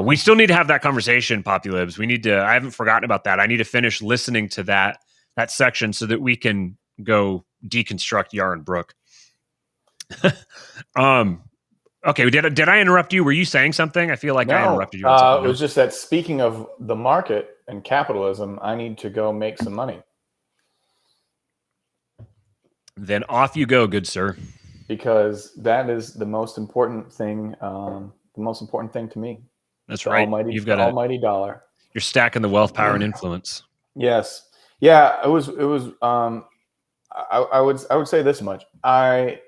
We still need to have that conversation, Populibs. We need to. I haven't forgotten about that. I need to finish listening to that section so that we can go deconstruct Yaron Brook. Okay, did I interrupt you? Were you saying something? I feel like I No, interrupted you on something. it was just that speaking of the market and capitalism, I need to go make some money. Then off you go, good sir. Because that is the most important thing. The most important thing to me. That's The right. almighty, You've the got almighty dollar. you're stacking the wealth, power, and influence. Yes. Yeah. It was. It was. I would say this much. I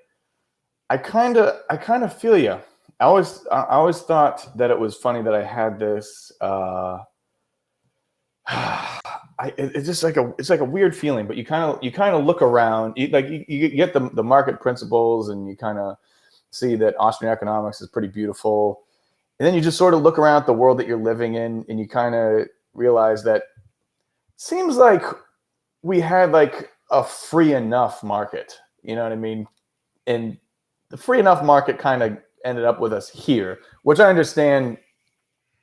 kind of feel you. I always thought that it was funny that I had this. It's just like a weird feeling, but you kind of look around, you get the market principles, and you kind of see that Austrian economics is pretty beautiful, and then you just sort of look around at the world that you're living in, and you kind of realize that it seems like we had like a free enough market, you know what I mean? And the free enough market kind of ended up with us here, which I understand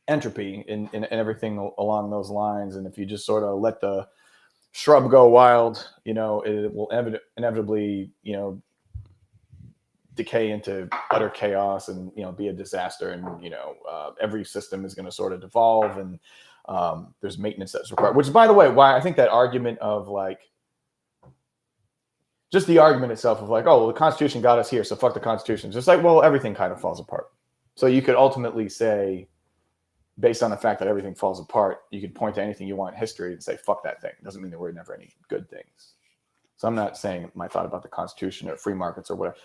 entropy and everything along those lines. And if you just sort of let the shrub go wild, it will inevitably, decay into utter chaos and, be a disaster. And, every system is going to sort of devolve, and there's maintenance that's required, which, by the way, why I think that argument of like, just the argument itself of like, oh, well, the Constitution got us here, so fuck the Constitution. Just like, well, everything kind of falls apart. So you could ultimately say, based on the fact that everything falls apart, you could point to anything you want in history and say, fuck that thing. It doesn't mean there were never any good things. So I'm not saying my thought about the Constitution or free markets or whatever.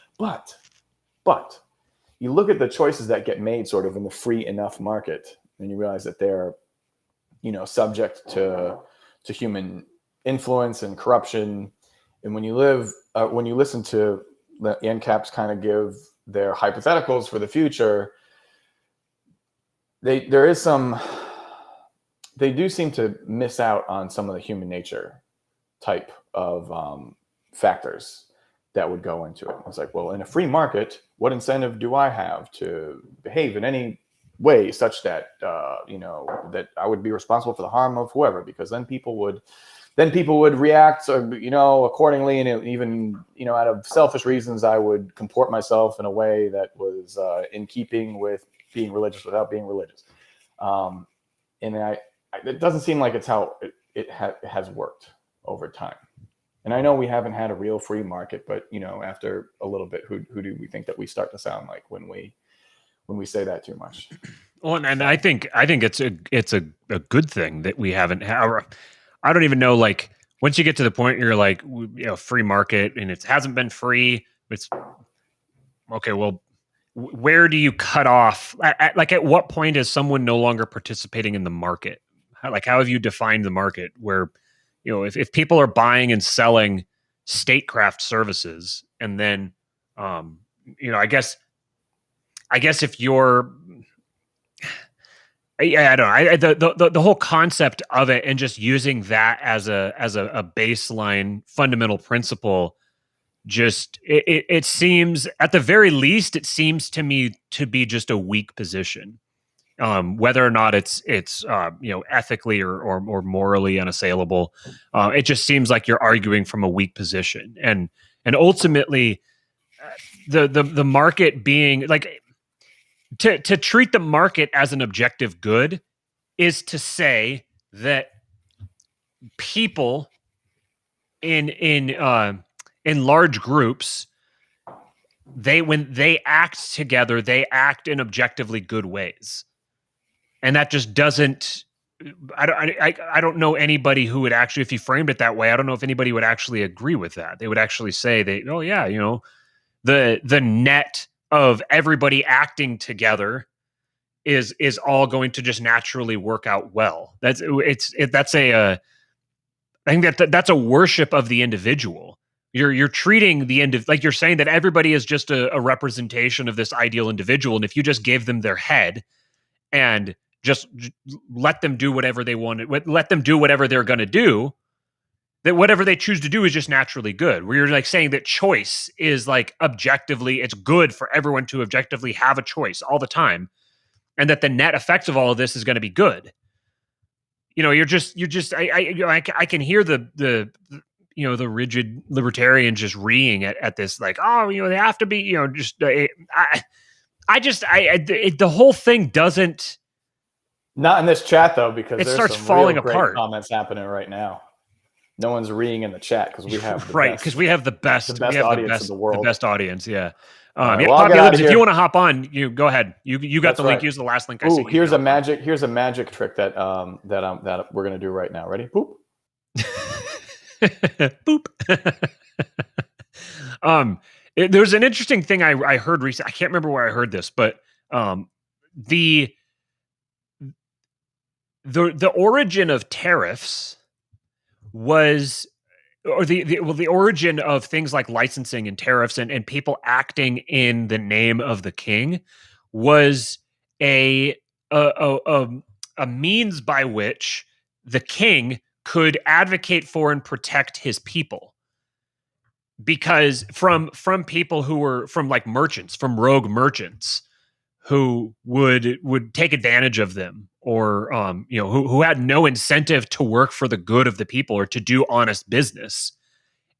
But you look at the choices that get made sort of in the free enough market, and you realize that they're, subject to human influence and corruption. And when you listen to the ANCAPs kind of give their hypotheticals for the future, they do seem to miss out on some of the human nature type of factors that would go into it. It's like, well, in a free market, what incentive do I have to behave in any way such that that I would be responsible for the harm of whoever? Because then people would react, accordingly, and even out of selfish reasons, I would comport myself in a way that was in keeping with being religious without being religious. And it doesn't seem like it's how it has worked over time. And I know we haven't had a real free market, but after a little bit, who do we think that we start to sound like when we say that too much? Well, and I think it's a good thing that we haven't. I don't even know. Like, once you get to the point where you're like, free market, and it hasn't been free, it's okay. Well, where do you cut off? At what point is someone no longer participating in the market? How have you defined the market? Where, if people are buying and selling statecraft services, and then, I guess if you're, I don't know, the whole concept of it, and just using that as a baseline fundamental principle, just it seems, at the very least, it seems to me to be just a weak position. Whether or not it's ethically or morally unassailable, it just seems like you're arguing from a weak position, and ultimately, the market being like, to treat the market as an objective good is to say that people in large groups, when they act together, they act in objectively good ways. And that just doesn't, I don't know anybody who would actually, if you framed it that way, I don't know if anybody would actually agree with that. They would actually say that, oh yeah, the net of everybody acting together is all going to just naturally work out well. I think that's a worship of the individual. You're treating the like, you're saying that everybody is just a representation of this ideal individual, and if you just gave them their head and just let them do whatever they want, let them do whatever they're going to do, that whatever they choose to do is just naturally good. Where you're like saying that choice is like objectively, it's good for everyone to objectively have a choice all the time, and that the net effect of all of this is going to be good. You're just I can hear the rigid libertarian just reeing at this, like, oh, they have to be, just I the whole thing doesn't. Not in this chat though, because It there's starts some falling real great apart. comments happening right now. No one's reading in the chat because we have the right, best, because we have the best, audience in the world. the best audience. Yeah. Right, yeah, well, Poppy Libs, if you want to hop on, you go ahead. You got That's the link. right. Use the last link I Ooh, sent you. here's a magic trick that we're gonna do right now. Ready? Boop. Boop. There's an interesting thing I heard recently. I can't remember where I heard this, but the origin of tariffs was, or the origin of things like licensing and tariffs and people acting in the name of the king was a means by which the king could advocate for and protect his people, because from people who were from like merchants, from rogue merchants who would take advantage of them, or who had no incentive to work for the good of the people or to do honest business.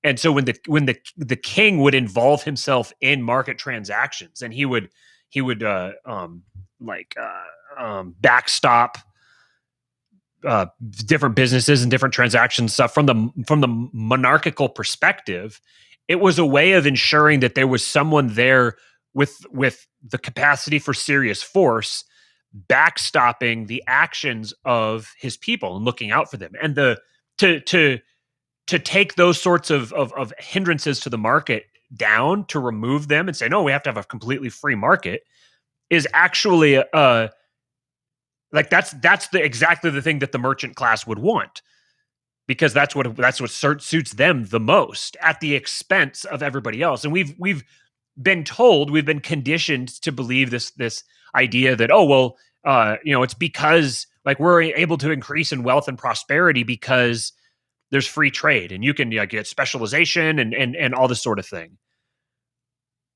And so when the king would involve himself in market transactions, and he would backstop different businesses and different transaction stuff from the monarchical perspective, it was a way of ensuring that there was someone there with the capacity for serious force, backstopping the actions of his people and looking out for them. And to take those sorts of hindrances to the market down, to remove them and say, no, we have to have a completely free market, is actually that's exactly the thing that the merchant class would want, because that's what suits them the most, at the expense of everybody else. And we've been conditioned to believe this idea that, oh well, it's because like we're able to increase in wealth and prosperity because there's free trade and you can get specialization and all this sort of thing.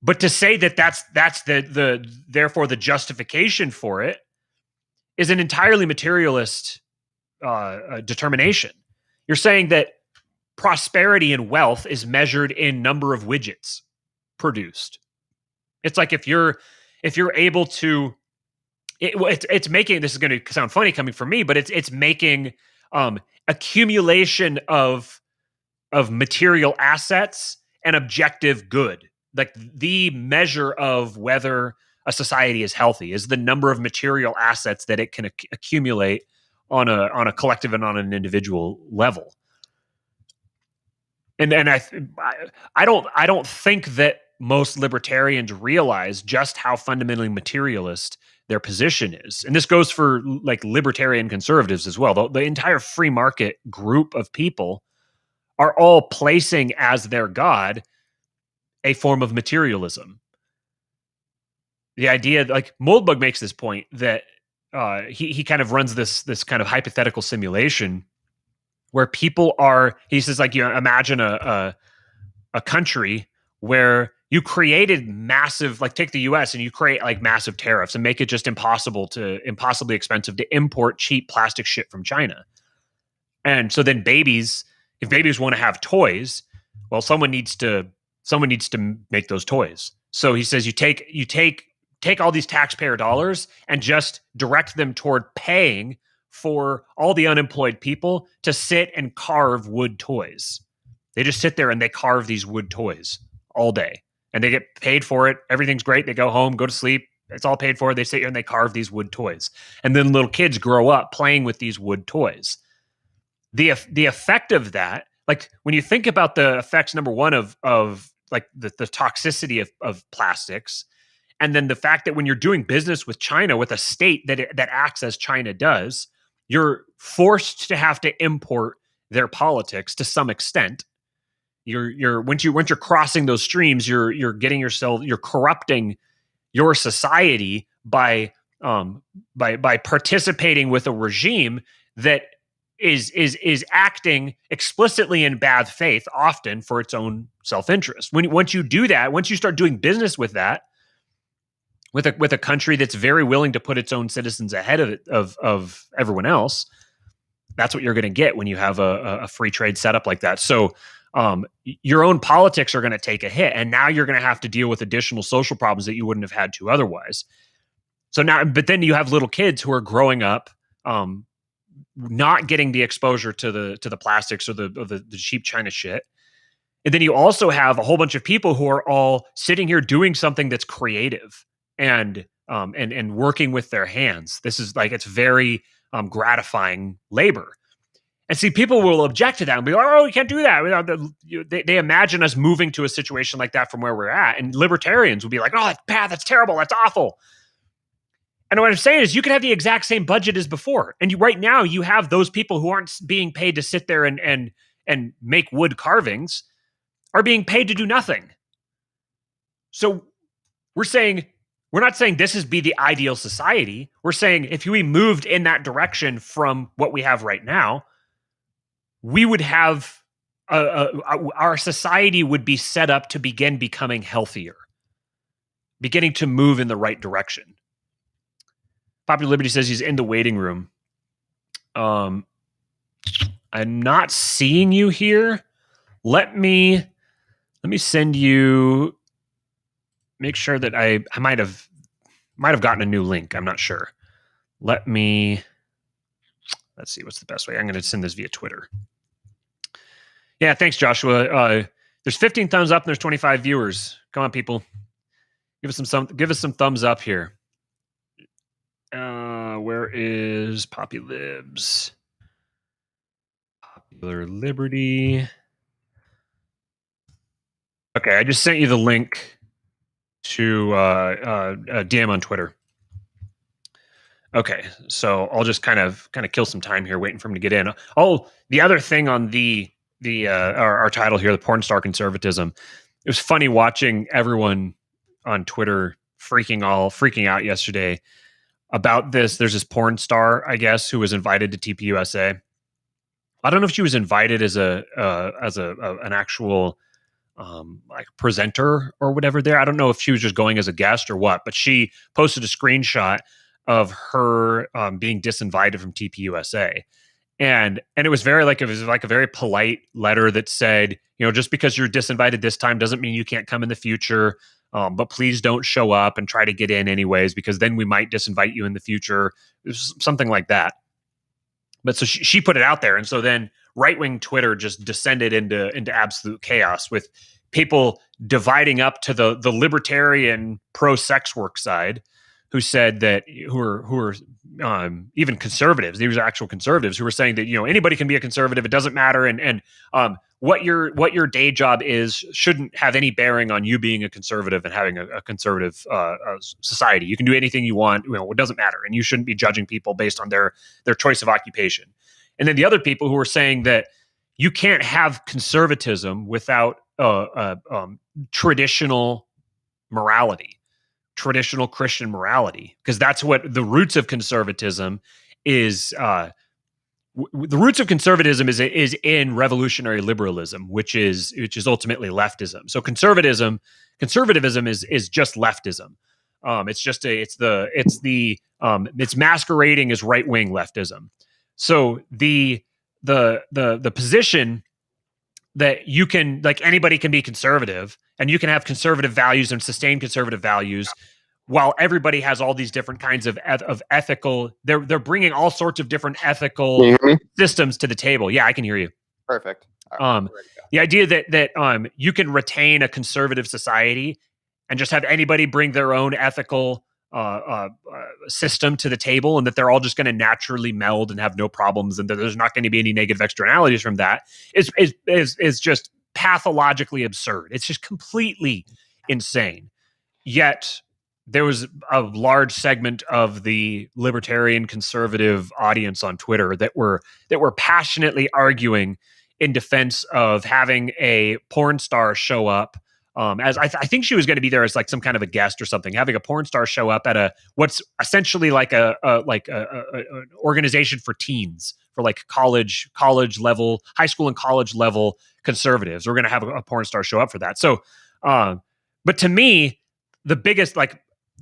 But to say that that's the therefore the justification for it is an entirely materialist determination. You're saying that prosperity and wealth is measured in number of widgets produced. It's like if you're able to, it's making, this is going to sound funny coming from me, but it's making accumulation of material assets an objective good. Like the measure of whether a society is healthy is the number of material assets that it can accumulate on a collective and on an individual level. And I don't think that most libertarians realize just how fundamentally materialist their position is. And this goes for like libertarian conservatives as well. The entire free market group of people are all placing as their god a form of materialism. The idea, like Moldbug makes this point, that he kind of runs this kind of hypothetical simulation where people are, he says, like, imagine a country where you created massive, like take the US and you create like massive tariffs and make it just impossibly expensive to import cheap plastic shit from China. And so then if babies want to have toys, well, someone needs to make those toys. So he says you take all these taxpayer dollars and just direct them toward paying for all the unemployed people to sit and carve wood toys. They just sit there and they carve these wood toys all day and they get paid for it. Everything's great. They go home, go to sleep. It's all paid for. They sit here and they carve these wood toys. And then little kids grow up playing with these wood toys. The effect of that, like when you think about the effects, number one, of like the toxicity of plastics, and then the fact that when you're doing business with China, with a state that acts as China does, you're forced to have to import their politics to some extent. Once you're crossing those streams, you're corrupting your society by participating with a regime that is acting explicitly in bad faith, often for its own self-interest. Once you do that, once you start doing business with that, with a country that's very willing to put its own citizens ahead of everyone else, that's what you're going to get when you have a free trade setup like that. So your own politics are going to take a hit, and now you're going to have to deal with additional social problems that you wouldn't have had to otherwise. So now, but then you have little kids who are growing up, not getting the exposure to the plastics or the cheap China shit. And then you also have a whole bunch of people who are all sitting here doing something that's creative and working with their hands. This is like, it's very gratifying labor. And see, people will object to that and be like, "Oh, you can't do that." They imagine us moving to a situation like that from where we're at, and libertarians will be like, "Oh, that's bad. That's terrible. That's awful." And what I'm saying is, you can have the exact same budget as before, and right now you have those people who aren't being paid to sit there and make wood carvings are being paid to do nothing. So we're not saying this is be the ideal society. We're saying if we moved in that direction from what we have right now, we would have our society would be set up to begin becoming healthier, beginning to move in the right direction. Popular Liberty says he's in the waiting room. I'm not seeing you here. Let me send you. Make sure that I might have gotten a new link. I'm not sure. Let's see what's the best way. I'm going to send this via Twitter. Yeah, thanks, Joshua. There's 15 thumbs up and there's 25 viewers. Come on, people. Give us some thumbs up here. Where is Poppy Libs? Popular Liberty. Okay, I just sent you the link to DM on Twitter. Okay, so I'll just kind of kill some time here waiting for him to get in. Oh, the other thing on our title here, the porn star conservatism. It was funny watching everyone on Twitter freaking out yesterday about this. There's this porn star, I guess, who was invited to TPUSA. I don't know if she was invited as an actual like presenter or whatever there. I don't know if she was just going as a guest or what, but she posted a screenshot of her being disinvited from TPUSA. And it was like a very polite letter that said, just because you're disinvited this time doesn't mean you can't come in the future. But please don't show up and try to get in anyways, because then we might disinvite you in the future. It was something like that. But so she put it out there. And so then right-wing Twitter just descended into absolute chaos with people dividing up to the libertarian pro-sex work side, who said that who are even conservatives. These are actual conservatives who were saying that anybody can be a conservative. It doesn't matter, and what your day job is shouldn't have any bearing on you being a conservative and having a conservative society. You can do anything you want. It doesn't matter, and you shouldn't be judging people based on their choice of occupation. And then the other people who were saying that you can't have conservatism without traditional morality. Traditional Christian morality, because that's what the roots of conservatism is. The roots of conservatism is in revolutionary liberalism, which is ultimately leftism. So conservatism is just leftism. It's masquerading as right wing leftism. So the position that you can, like, anybody can be conservative and you can have conservative values and sustain conservative values, while everybody has all these different kinds of ethical, they're bringing all sorts of different ethical systems to the table. Yeah, I can hear you. Perfect. The idea that you can retain a conservative society and just have anybody bring their own ethical system to the table, and that they're all just going to naturally meld and have no problems, and that there's not going to be any negative externalities from that is just pathologically absurd. It's just completely insane. Yet there was a large segment of the libertarian conservative audience on Twitter that were passionately arguing in defense of having a porn star show up. As I think she was going to be there as like some kind of a guest or something, having a porn star show up at what's essentially like an organization for teens, for like college level, high school and college level conservatives. We're going to have a porn star show up for that. So, but to me,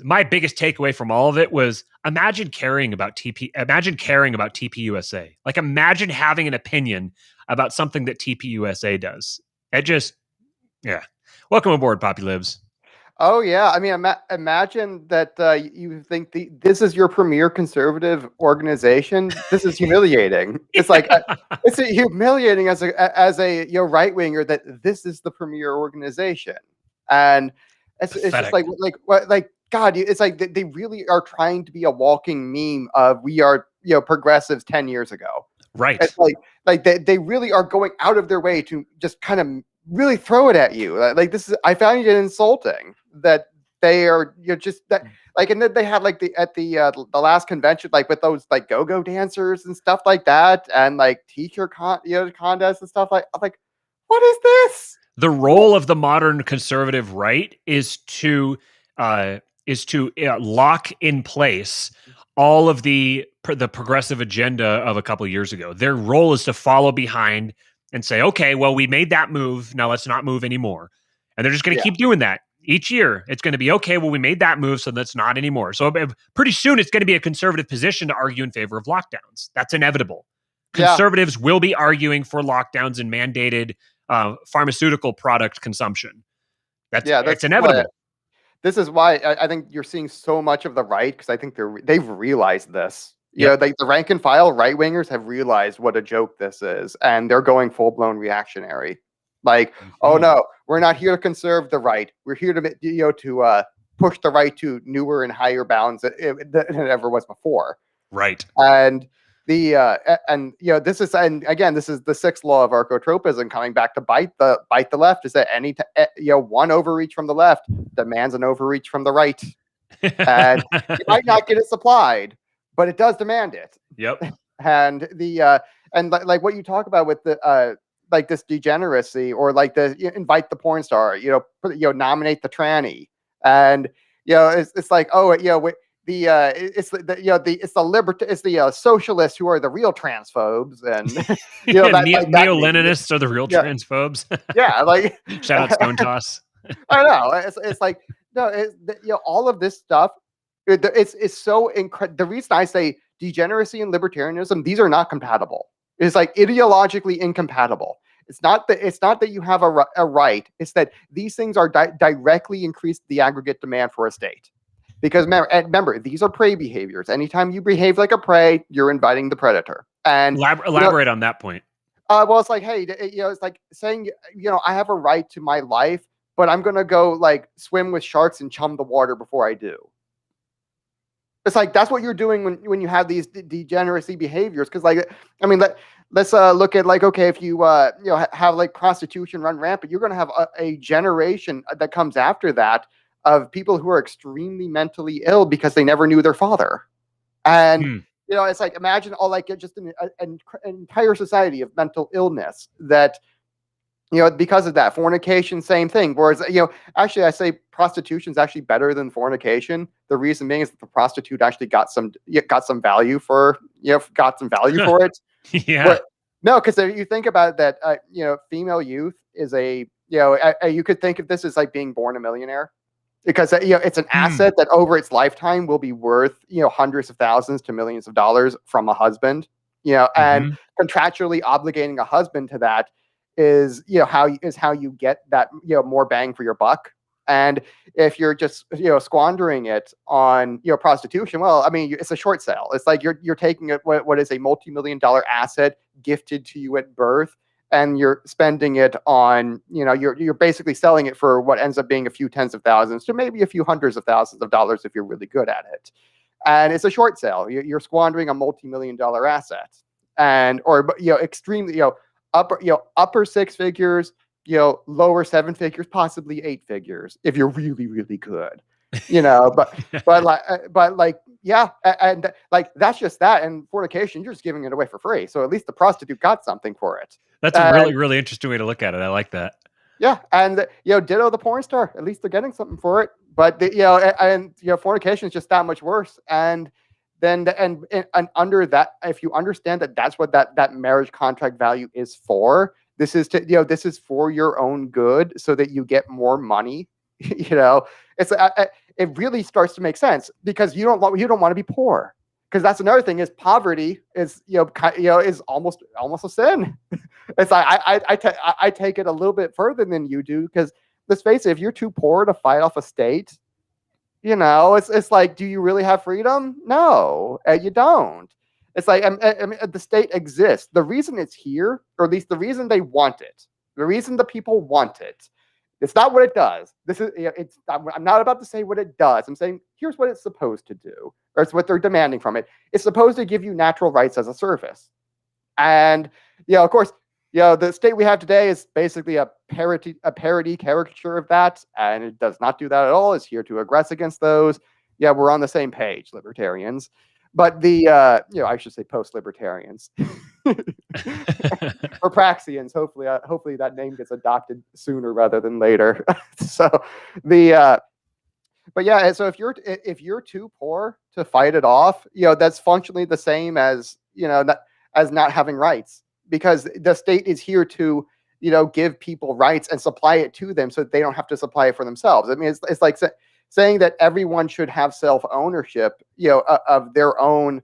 my biggest takeaway from all of it was imagine caring about TPUSA. Like, imagine having an opinion about something that TPUSA does. It just, yeah. Welcome aboard, Poppy Libs. Oh yeah, I mean, imagine that you think this is your premier conservative organization. This is humiliating. It's like it's humiliating as a right winger that this is the premier organization, and it's just Pathetic. like God, it's like they really are trying to be a walking meme of we are progressives 10 years ago. Right. It's like they really are going out of their way to just kind of really throw it at you. Like this is, I found it insulting that they are just that like, and then they had like the last convention like with those like go-go dancers and stuff like that, and like teacher contests and stuff like what is this? The role of the modern conservative right is to lock in place all of the progressive agenda of a couple of years ago. Their role is to follow behind and say, okay, well, we made that move. Now let's not move anymore. And they're just going to keep doing that each year. It's going to be, okay, well, we made that move, so that's not anymore. So pretty soon it's going to be a conservative position to argue in favor of lockdowns. That's inevitable. Conservatives will be arguing for lockdowns and mandated pharmaceutical product consumption. That's inevitable. This is why I think you're seeing so much of the right, because I think they've realized this. The rank and file right wingers have realized what a joke this is, and they're going full blown reactionary. Like, oh no, we're not here to conserve the right. We're here to push the right to newer and higher bounds than it ever was before. Right. And this is, and again, this is the sixth law of archotropism coming back to bite the left, is that one overreach from the left demands an overreach from the right, and you might not get it supplied, but it does demand it. Yep. And like what you talk about with the like this degeneracy, or like invite the porn star, nominate the tranny, and it's like, oh it's the socialists who are the real transphobes, and neo-Leninists are the real transphobes. Yeah, like shout out Stone Toss. I know, it's like no, all of this stuff. It's so incredible. The reason I say degeneracy and libertarianism, these are not compatible. It's like ideologically incompatible. It's not that you have a right. It's that these things are directly increase the aggregate demand for a state. Because remember, these are prey behaviors. Anytime you behave like a prey, you're inviting the predator. And elaborate on that point. Well, it's like, hey, it's like saying, I have a right to my life, but I'm gonna go like swim with sharks and chum the water before I do. It's like that's what you're doing when you have these degeneracy behaviors. Because like, I mean, let's look at like, okay, if you have like prostitution run rampant, you're gonna have a generation that comes after that of people who are extremely mentally ill because they never knew their father. And it's like, imagine all like just an entire society of mental illness that because of that. Fornication, same thing. Whereas actually I say prostitution is actually better than fornication. The reason being is that the prostitute actually got some value for it. Yeah. But, no, because if you think about it, that female youth is you could think of this as like being born a millionaire. Because it's an asset that over its lifetime will be worth hundreds of thousands to millions of dollars from a husband. And contractually obligating a husband to that is how you get that more bang for your buck. And if you're just squandering it on prostitution, well, I mean, it's a short sale. It's like you're taking what is a multi-million-dollar asset gifted to you at birth, and you're spending it on, you're basically selling it for what ends up being a few tens of thousands to maybe a few hundreds of thousands of dollars if you're really good at it. And it's a short sale. You're squandering a multi-million-dollar asset, or extremely upper six figures, lower seven figures, possibly eight figures if you're really really good. But that's just that. And fornication, you're just giving it away for free. So at least the prostitute got something for it. That's a really, really interesting way to look at it. I like that. Yeah, and ditto the porn star. At least they're getting something for it. But fornication is just that much worse. And then and under that, if you understand that that's what that marriage contract value is for, this is this is for your own good, so that you get more money. It's it really starts to make sense, because you don't want to be poor. because that's another thing is poverty is is almost a sin. It's like I take it a little bit further than you do, because let's face it, if you're too poor to fight off a state, it's like, do you really have freedom? No, you don't. It's like, I mean, the state exists. The reason it's here, or at least the reason they want it, the reason the people want it, it's not what it does. I'm not about to say what it does. I'm saying here's what it's supposed to do, or it's what they're demanding from it. It's supposed to give you natural rights as a service. And, of course, the state we have today is basically a parody caricature of that, and it does not do that at all. It's here to aggress against those. Yeah, we're on the same page, libertarians. But I should say post-libertarians or Praxians. Hopefully that name gets adopted sooner rather than later. So but yeah, so if you're too poor to fight it off, that's functionally the same as as not having rights, because the state is here to give people rights and supply it to them so that they don't have to supply it for themselves. I mean, it's like saying that everyone should have self-ownership, of their own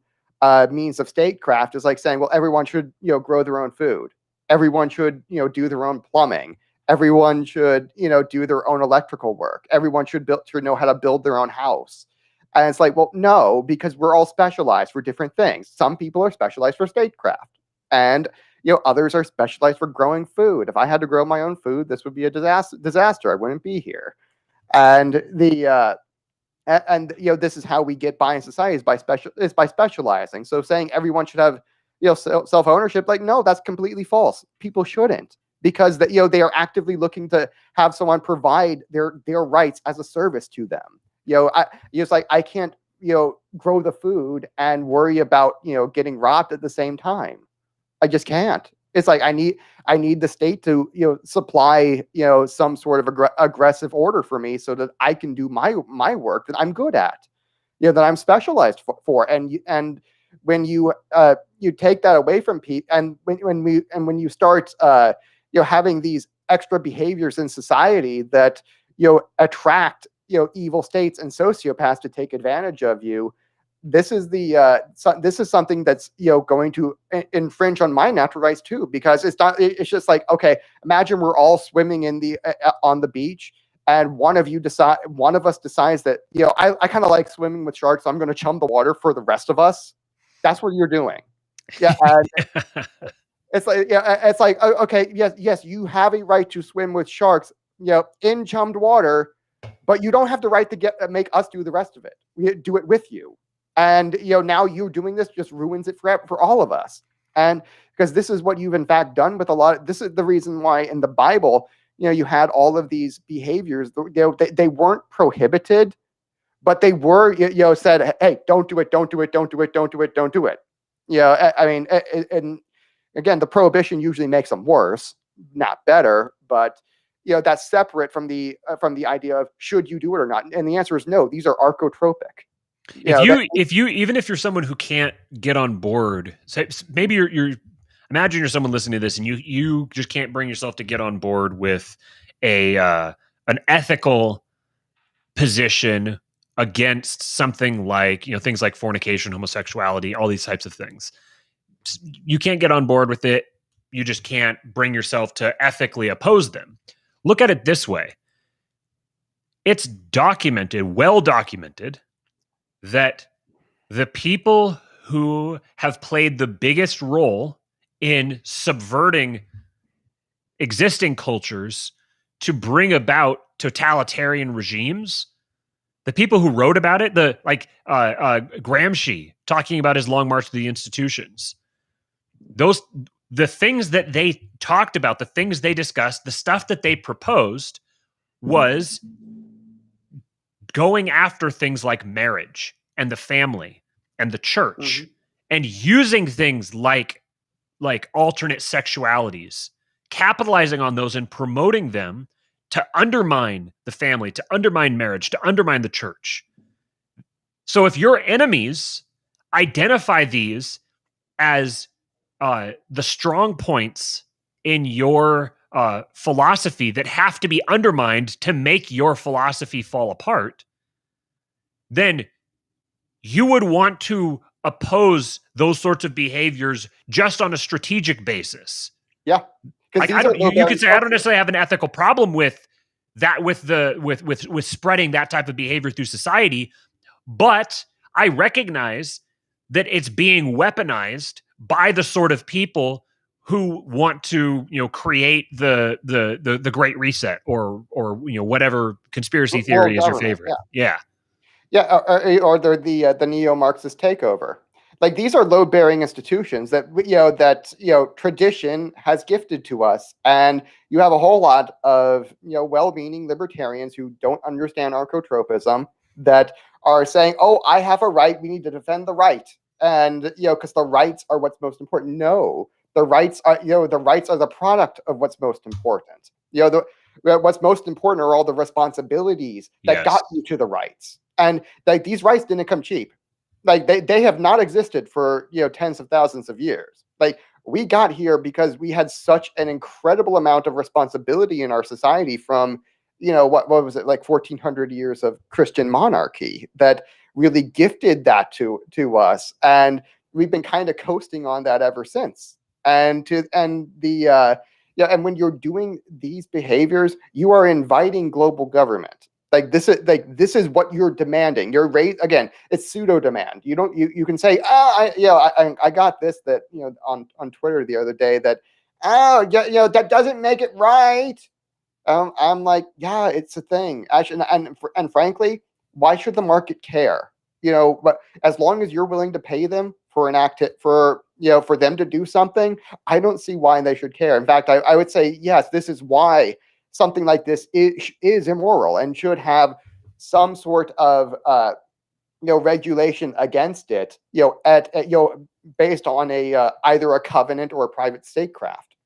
means of statecraft is like saying, well, everyone should, grow their own food. Everyone should, do their own plumbing. Everyone should, do their own electrical work. Everyone should know how to build their own house. And it's like, well, no, because we're all specialized for different things. Some people are specialized for statecraft, and others are specialized for growing food. If I had to grow my own food, this would be a disaster. I wouldn't be here. And this is how we get by in society, is by specializing. So saying everyone should have self-ownership, like, no, that's completely false. People shouldn't, because they are actively looking to have someone provide their rights as a service to them. It's like, I can't grow the food and worry about getting robbed at the same time. I just can't. It's like, I need the state to supply some sort of aggressive order for me, so that I can do my work that I'm good at, that I'm specialized for. And when you take that away from people, and when you start having these extra behaviors in society that attract evil states and sociopaths to take advantage of you, this is something that's going to infringe on my natural rights too, because it's just like, okay, imagine we're all swimming in the on the beach, and one of us decides that I kind of like swimming with sharks, so I'm going to chum the water for the rest of us. That's what you're doing. Yeah. And it's like, okay, yes, you have a right to swim with sharks in chummed water, but you don't have the right to make us do the rest of it. We do it with you. And now you doing this just ruins it for all of us. And because this is what you've in fact done with this is the reason why in the Bible, you had all of these behaviors. They weren't prohibited, but they were said, hey, don't do it, don't do it, don't do it, don't do it, don't do it. I mean, and again, the prohibition usually makes them worse, not better. But that's separate from the idea of should you do it or not. And the answer is no. These are archotropic. If you're someone who can't get on board, so maybe you're imagine you're someone listening to this and you just can't bring yourself to get on board with an ethical position against something like things like fornication, homosexuality, all these types of things. You can't get on board with it. You just can't bring yourself to ethically oppose them. Look at it this way. It's well documented, that the people who have played the biggest role in subverting existing cultures to bring about totalitarian regimes, the people who wrote about it, Gramsci talking about his Long March to the Institutions, the things that they talked about, the things they discussed, the stuff that they proposed was going after things like marriage and the family and the church, and using things like alternate sexualities, capitalizing on those and promoting them to undermine the family, to undermine marriage, to undermine the church. So if your enemies identify these as the strong points in your philosophy that have to be undermined to make your philosophy fall apart, then you would want to oppose those sorts of behaviors just on a strategic basis. Yeah. Like, you could say I don't necessarily have an ethical problem with that, with spreading that type of behavior through society, but I recognize that it's being weaponized by the sort of people who want to, create the Great Reset or whatever conspiracy theory is your favorite. Yeah. Or they're the neo-Marxist takeover. Like, these are load-bearing institutions that tradition has gifted to us, and you have a whole lot of well-meaning libertarians who don't understand archotropism that are saying, "Oh, I have a right. We need to defend the right," and because the rights are what's most important. No, the rights are the product of what's most important. What's most important are all the responsibilities that got you to the rights, and like these rights didn't come cheap. Like they have not existed for tens of thousands of years. Like, we got here because we had such an incredible amount of responsibility in our society from what was it, like 1400 years of Christian monarchy that really gifted that to us, and we've been kind of coasting on that ever since. And when you're doing these behaviors, you are inviting global government. Like, this is what you're demanding. You're again, it's pseudo demand. You can say, I got this that on Twitter the other day that that doesn't make it right. I'm like, yeah, it's a thing. Actually, and frankly, why should the market care? But as long as you're willing to pay them for for them to do something, I don't see why they should care. In fact, I would say, yes, this is why something like this is immoral and should have some sort of regulation against it, based on either a covenant or a private statecraft.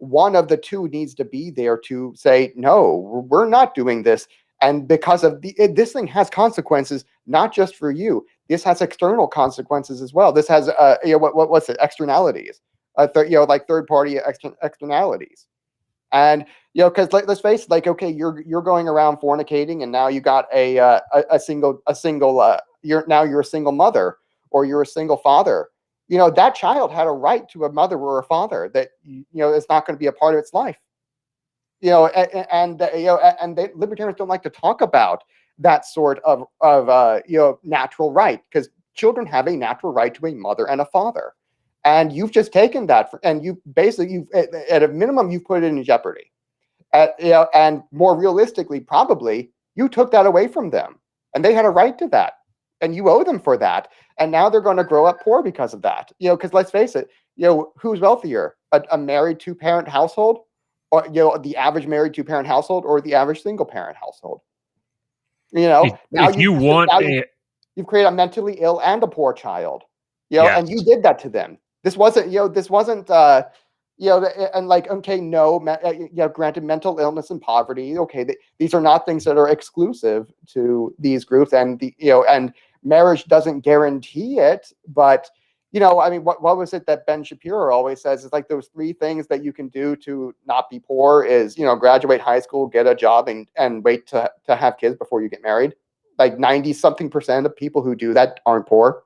One of the two needs to be there to say, no, we're not doing this. And because of this thing has consequences, not just for you. This has external consequences as well. This has what's it? Externalities, like third-party externalities. And because let's face it, like, okay, you're going around fornicating, and now you got a single you're a single mother, or you're a single father. That child had a right to a mother or a father that is not going to be a part of its life. And libertarians don't like to talk about that sort of natural right, because children have a natural right to a mother and a father. And you've just taken that, and you've at a minimum, you've put it in jeopardy. And more realistically, probably you took that away from them, and they had a right to that, and you owe them for that. And now they're going to grow up poor because of that. Because let's face it, who's wealthier, a married 2-parent household, or the average married 2-parent household, or the average single-parent household? Now you've created a mentally ill and a poor child. And you did that to them. This wasn't, and like, okay, no, granted, mental illness and poverty, okay, these are not things that are exclusive to these groups, and and marriage doesn't guarantee it, but I mean, what was it that Ben Shapiro always says? It's like those 3 things that you can do to not be poor is, graduate high school, get a job, and wait to have kids before you get married. Like 90-something% of people who do that aren't poor.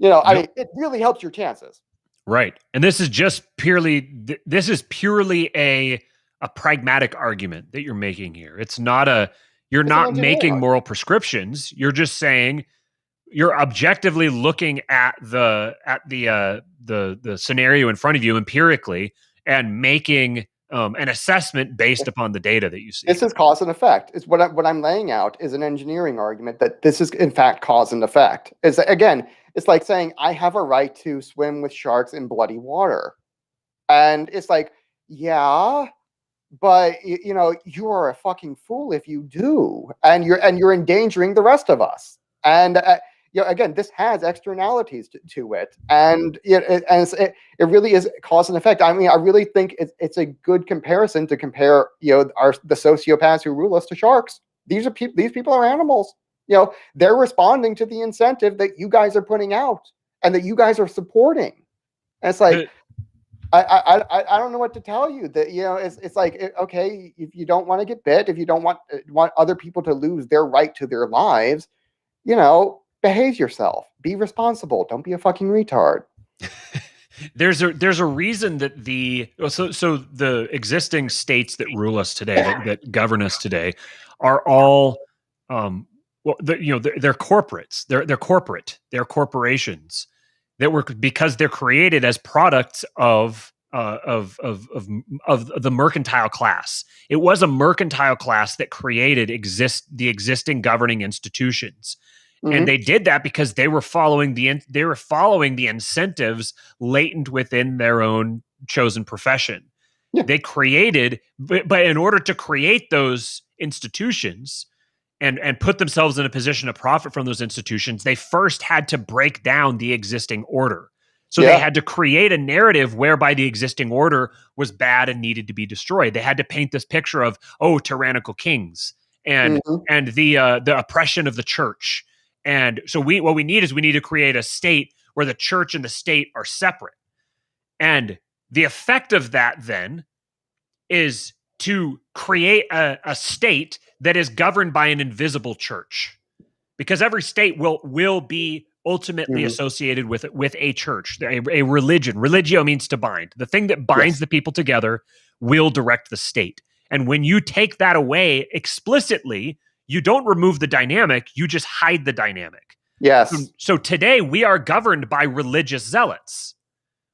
I mean, it really helps your chances. Right. And this is just purely a pragmatic argument that you're making here. It's not you're not making moral prescriptions. You're just saying, you're objectively looking at the scenario in front of you empirically and making an assessment based upon the data that you see. This is cause and effect. It's what I'm laying out is an engineering argument that this is in fact cause and effect. It's like saying I have a right to swim with sharks in bloody water, and it's like, yeah, but you are a fucking fool if you do, and you're endangering the rest of us. And again, this has externalities to it, and it really is cause and effect. I mean, I really think it's a good comparison to compare the sociopaths who rule us to sharks. These people are animals. They're responding to the incentive that you guys are putting out and that you guys are supporting. And it's like, I don't know what to tell you. That it's like, okay, if you don't want to get bit, if you don't want other people to lose their right to their lives, behave yourself. Be responsible. Don't be a fucking retard. There's a reason that the existing states that rule us today, that govern us today, are all they're corporates. They're corporate. They're corporations that were, because they're created as products of the mercantile class. It was a mercantile class that created the existing governing institutions. And they did that because they were following the incentives latent within their own chosen profession. Yeah. They created, but in order to create those institutions and put themselves in a position to profit from those institutions, they first had to break down the existing order. So they had to create a narrative whereby the existing order was bad and needed to be destroyed. They had to paint this picture of, tyrannical kings and the oppression of the church. And so what we need to create a state where the church and the state are separate. And the effect of that then is to create a state that is governed by an invisible church, because every state will be ultimately associated with a church, a religion. Religio means to bind. The thing that binds the people together will direct the state. And when you take that away explicitly, you don't remove the dynamic, you just hide the dynamic. Yes. So today we are governed by religious zealots.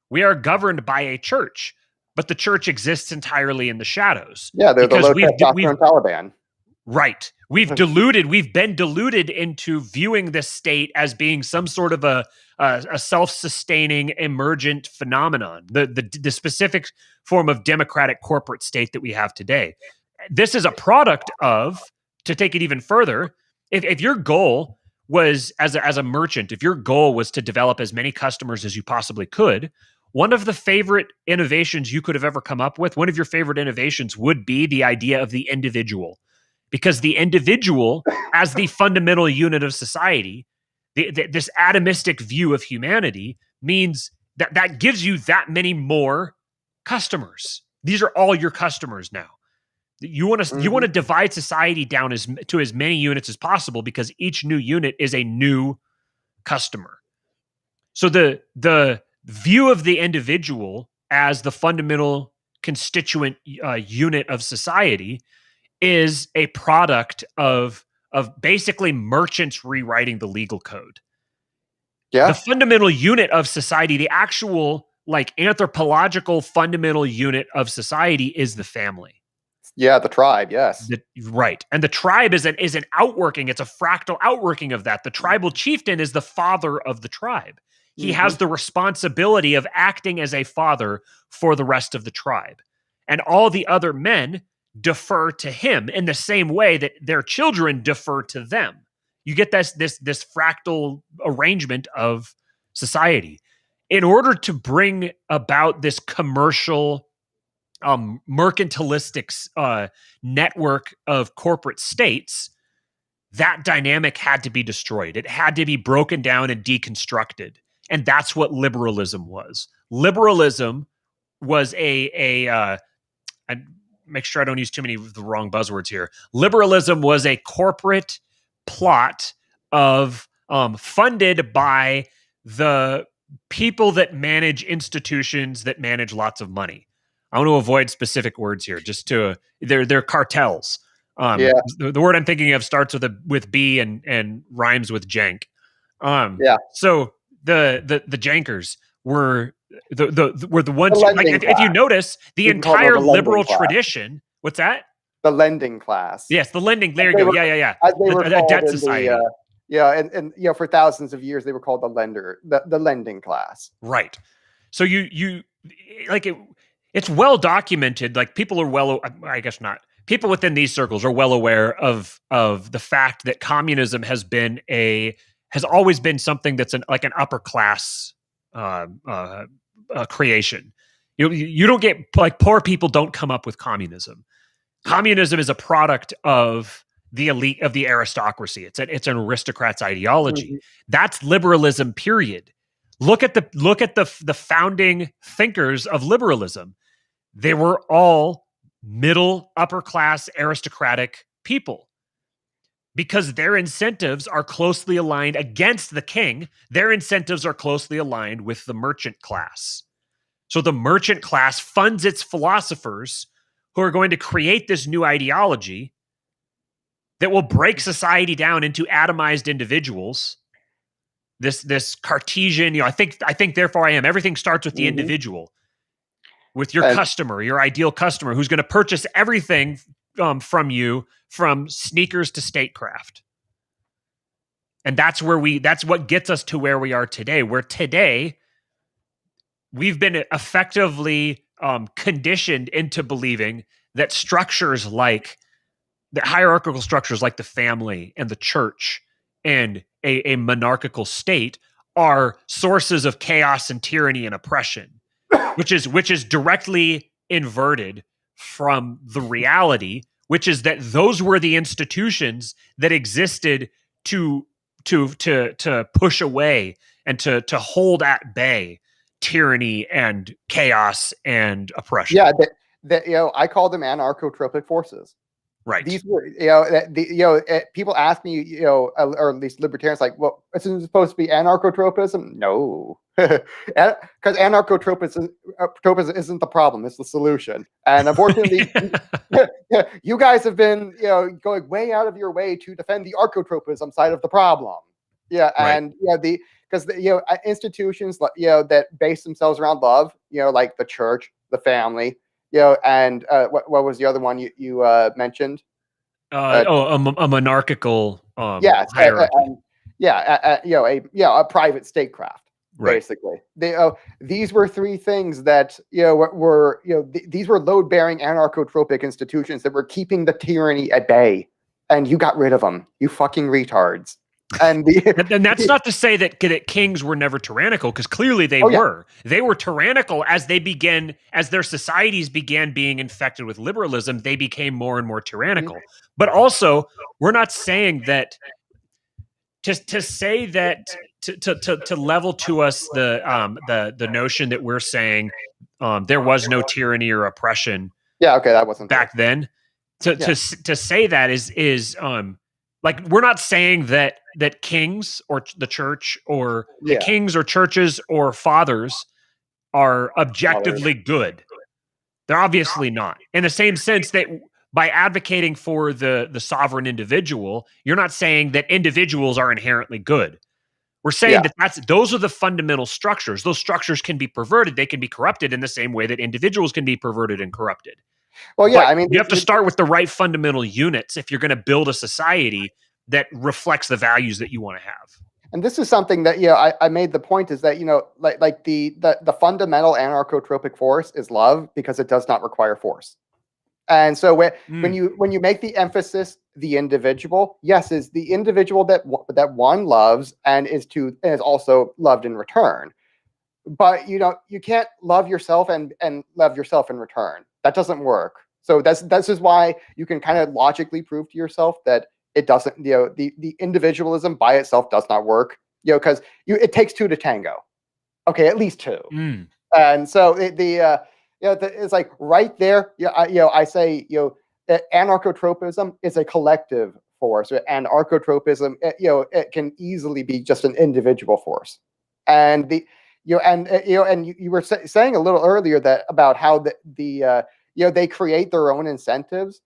We are governed by a church, but the church exists entirely in the shadows. Yeah, they're the low testosterone Taliban. Right. We've been deluded into viewing this state as being some sort of a self-sustaining emergent phenomenon, the specific form of democratic corporate state that we have today. This is a product of, to take it even further, if your goal was, as a merchant, if your goal was to develop as many customers as you possibly could, one of the favorite innovations you could have ever come up with, one of your favorite innovations would be the idea of the individual. Because the individual, as the fundamental unit of society, this atomistic view of humanity means that gives you that many more customers. These are all your customers now. You want to divide society down to as many units as possible, because each new unit is a new customer. So the view of the individual as the fundamental constituent unit of society is a product of basically merchants rewriting the legal code. Yeah. The fundamental unit of society, the actual anthropological fundamental unit of society, is the family. Yeah, the tribe, yes. Right. And the tribe is an outworking, it's a fractal outworking of that. The tribal chieftain is the father of the tribe. He has the responsibility of acting as a father for the rest of the tribe. And all the other men defer to him in the same way that their children defer to them. You get this fractal arrangement of society. In order to bring about this commercial, mercantilistic network of corporate states, that dynamic had to be destroyed. It had to be broken down and deconstructed. And that's what liberalism was. Liberalism was I make sure I don't use too many of the wrong buzzwords here. Liberalism was a corporate plot of funded by the people that manage institutions that manage lots of money. I want to avoid specific words here. They're cartels. The word I'm thinking of starts with B and rhymes with jank. So the jankers were the ones. If you notice, the entire liberal tradition. What's that? The lending class. Yes, the lending. There you go. Yeah. As they were called debt society. And for thousands of years they were called the lending class. Right. So it's well documented. People are I guess not. People within these circles are well aware of the fact that communism has always been something that's an upper class creation. You don't get poor people don't come up with communism. Communism is a product of the elite, of the aristocracy. It's an aristocrat's ideology. That's liberalism. Period. Look at the founding thinkers of liberalism. They were all middle, upper class, aristocratic people. because their incentives are closely aligned against the king. Their incentives are closely aligned with the merchant class. So the merchant class funds its philosophers who are going to create this new ideology that will break society down into atomized individuals. This Cartesian, I think therefore I am. Everything starts with the individual, with your customer, your ideal customer, who's going to purchase everything from you, from sneakers to statecraft. And that's what gets us to where we are today, where today we've been effectively conditioned into believing that structures like the hierarchical structures like the family and the church and a monarchical state are sources of chaos and tyranny and oppression, which is directly inverted from the reality, which is that those were the institutions that existed to push away and to hold at bay tyranny and chaos and oppression. Yeah, I call them anarchotropic forces. Right. These were, people ask me, or at least libertarians, like, well, isn't it supposed to be anarchotropism? No, because anarchotropism isn't the problem; it's the solution. And unfortunately, you guys have been, going way out of your way to defend the archotropism side of the problem. Yeah, and because institutions, that base themselves around love, like the church, the family. And what was the other one you mentioned? A monarchical yes, hierarchy. A private statecraft, basically. These were three things that were these were load-bearing anarchotropic institutions that were keeping the tyranny at bay, and you got rid of them, you fucking retards. And that's not to say that kings were never tyrannical, because clearly they were. They were tyrannical as their societies began being infected with liberalism. They became more and more tyrannical. But also, we're not saying that to say that to level to us the notion that we're saying there was no tyranny or oppression. Yeah, okay, that wasn't back then. To say that is like, we're not saying that kings or the church or the kings or churches or fathers are objectively good. They're obviously not. In the same sense that by advocating for the sovereign individual, you're not saying that individuals are inherently good. We're saying that those are the fundamental structures. Those structures can be perverted. They can be corrupted in the same way that individuals can be perverted and corrupted. Well, yeah, but you have to start with the right fundamental units if you're going to build a society that reflects the values that you want to have. And this is something that I made the point is that like the fundamental anarchotropic force is love, because it does not require force. And so when you make the emphasis the individual, yes, is the individual that one loves and is also loved in return. But you can't love yourself and love yourself in return. That doesn't work. So this is why you can kind of logically prove to yourself that it doesn't, the individualism by itself does not work, because it takes two to tango. Okay, at least two. And so it's like right there. I say anarchotropism is a collective force, and archotropism, it can easily be just an individual force. And you were saying a little earlier that about how they create their own incentives,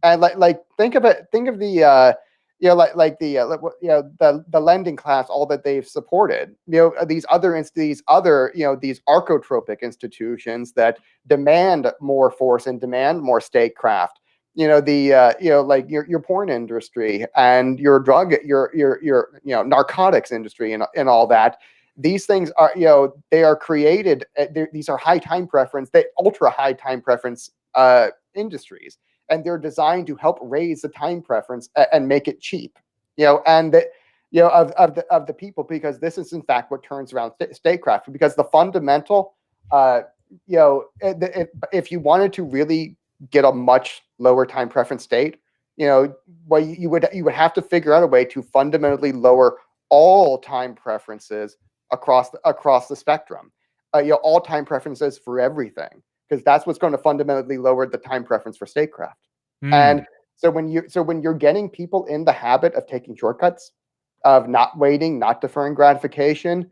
and like think of the the lending class, all that they've supported, these archotropic institutions that demand more force and demand more statecraft, like your porn industry and your drug, your narcotics industry and all that. These things are, they are created. These are high time preference, ultra high time preference industries, and they're designed to help raise the time preference and make it cheap, and of the people, because this is in fact what turns around statecraft. Because the fundamental, if you wanted to really get a much lower time preference state, you would have to figure out a way to fundamentally lower all time preferences across the spectrum, all time preferences for everything, because that's what's going to fundamentally lower the time preference for statecraft. And So when you're getting people in the habit of taking shortcuts, of not waiting, not deferring gratification,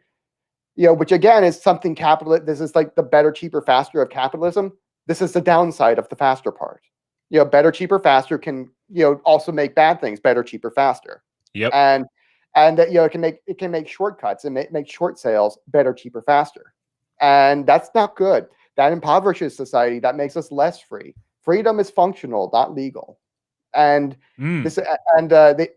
which again is something this is like the better, cheaper, faster of capitalism. This is the downside of the faster part. Better, cheaper, faster can, also make bad things better, cheaper, faster. Yep. And it can make shortcuts and make short sales better, cheaper, faster. And that's not good. That impoverishes society. That makes us less free. Freedom is functional, not legal. And this and they,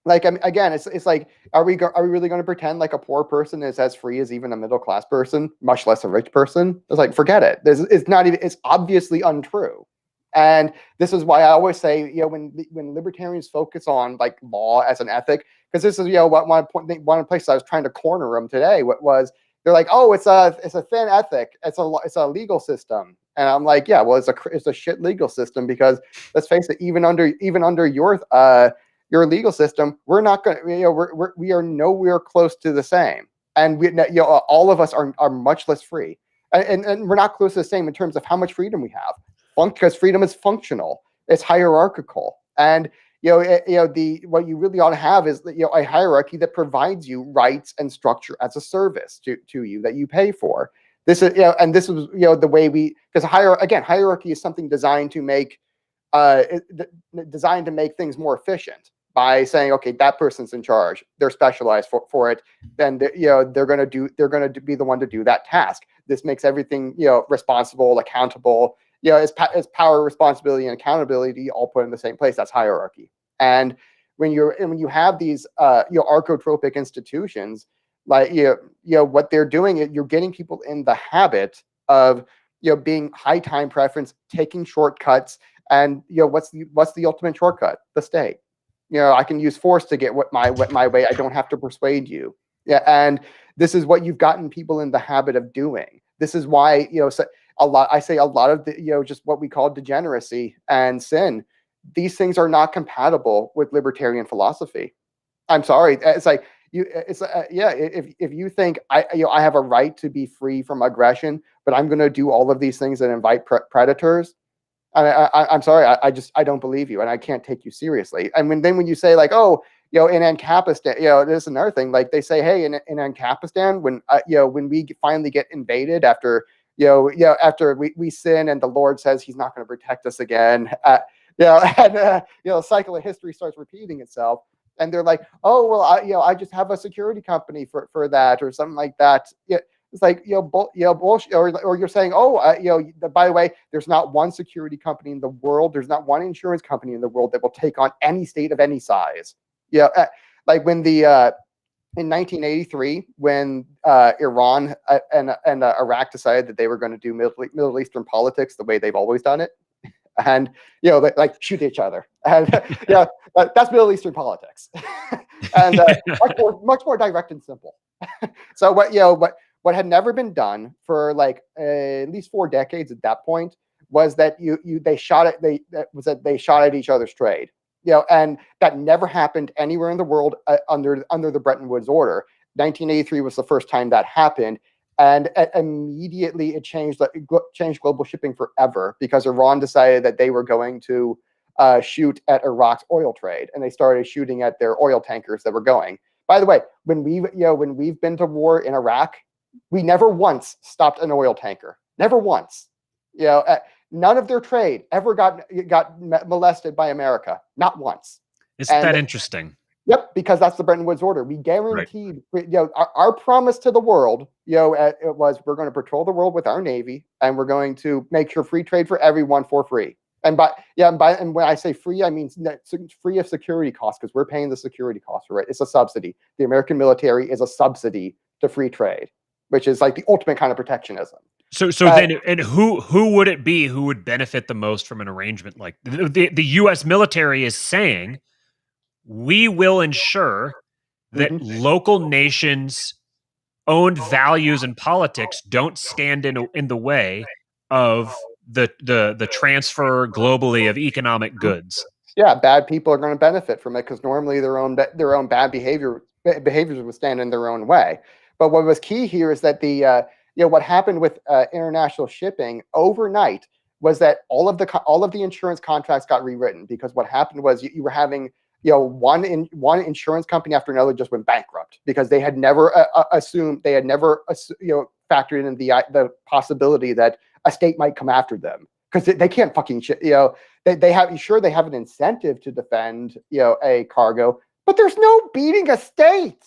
like, I mean, again, it's like, are we really going to pretend like a poor person is as free as even a middle class person, much less a rich person? It's like, forget it. It's not even. It's obviously untrue. And this is why I always say, when libertarians focus on like law as an ethic, because this is one of the places I was trying to corner them today. What was they're like, oh, it's a thin ethic. It's a legal system. And I'm like, yeah, well, it's a shit legal system, because let's face it, even under your legal system, we're not going to, we are nowhere close to the same. And all of us are much less free. And we're not close to the same in terms of how much freedom we have. Because freedom is functional, it's hierarchical. And what you really ought to have is a hierarchy that provides you rights and structure as a service to you that you pay for. This is and this was the way because hierarchy is something designed to make things more efficient by saying, okay, that person's in charge, they're specialized for it, then they're going to be the one to do that task. This makes everything responsible, accountable. As power, responsibility, and accountability all put in the same place. That's hierarchy. And when you have these archotropic institutions, like what they're doing, you're getting people in the habit of being high time preference, taking shortcuts, and what's the ultimate shortcut? The state. I can use force to get my way. I don't have to persuade you. Yeah, and this is what you've gotten people in the habit of doing. This is why a lot of the just what we call degeneracy and sin. These things are not compatible with libertarian philosophy. I'm sorry. It's like if you think I have a right to be free from aggression, but I'm going to do all of these things that invite predators, I'm sorry. I don't believe you, and I can't take you seriously. And when you say like, oh, in Ancapistan, this is another thing. Like they say, hey, in Ancapistan, when we finally get invaded after after we sin and the Lord says He's not going to protect us again, and the cycle of history starts repeating itself. And they're like, oh, well, I just have a security company for that or something like that. Yeah, it's like bullshit. Or you're saying, oh, by the way, there's not one security company in the world. There's not one insurance company in the world that will take on any state of any size. Like when in 1983, when Iran and Iraq decided that they were going to do Middle Eastern politics the way they've always done it, and like shoot each other, and that's Middle Eastern politics, and much more direct and simple. So what had never been done for like at least 4 decades at that point was that they shot at each other's trade. And that never happened anywhere in the world under the Bretton Woods Order. 1983 was the first time that happened, and immediately it changed global shipping forever, because Iran decided that they were going to shoot at Iraq's oil trade, and they started shooting at their oil tankers that were going. By the way, when we've been to war in Iraq, we never once stopped an oil tanker. Never once. None of their trade ever got molested by America. Not once. Isn't that interesting? Yep, because that's the Bretton Woods Order. We guaranteed, our promise to the world, it was, we're going to patrol the world with our Navy, and we're going to make sure free trade for everyone for free. And when I say free, I mean free of security costs, because we're paying the security costs for it. It's a subsidy. The American military is a subsidy to free trade, which is like the ultimate kind of protectionism. So then, and who would it be who would benefit the most from an arrangement like the U.S. military is saying, we will ensure that local nations' own values and politics don't stand in the way of the transfer globally of economic goods. Yeah, bad people are going to benefit from it, because normally their own bad behaviors would stand in their own way. But what was key here is that what happened with international shipping overnight, was that all of the insurance contracts got rewritten, because what happened was you were having one insurance company after another just went bankrupt because they had never factored in the possibility that a state might come after them, because they can't fucking they have an incentive to defend a cargo, but there's no beating a state.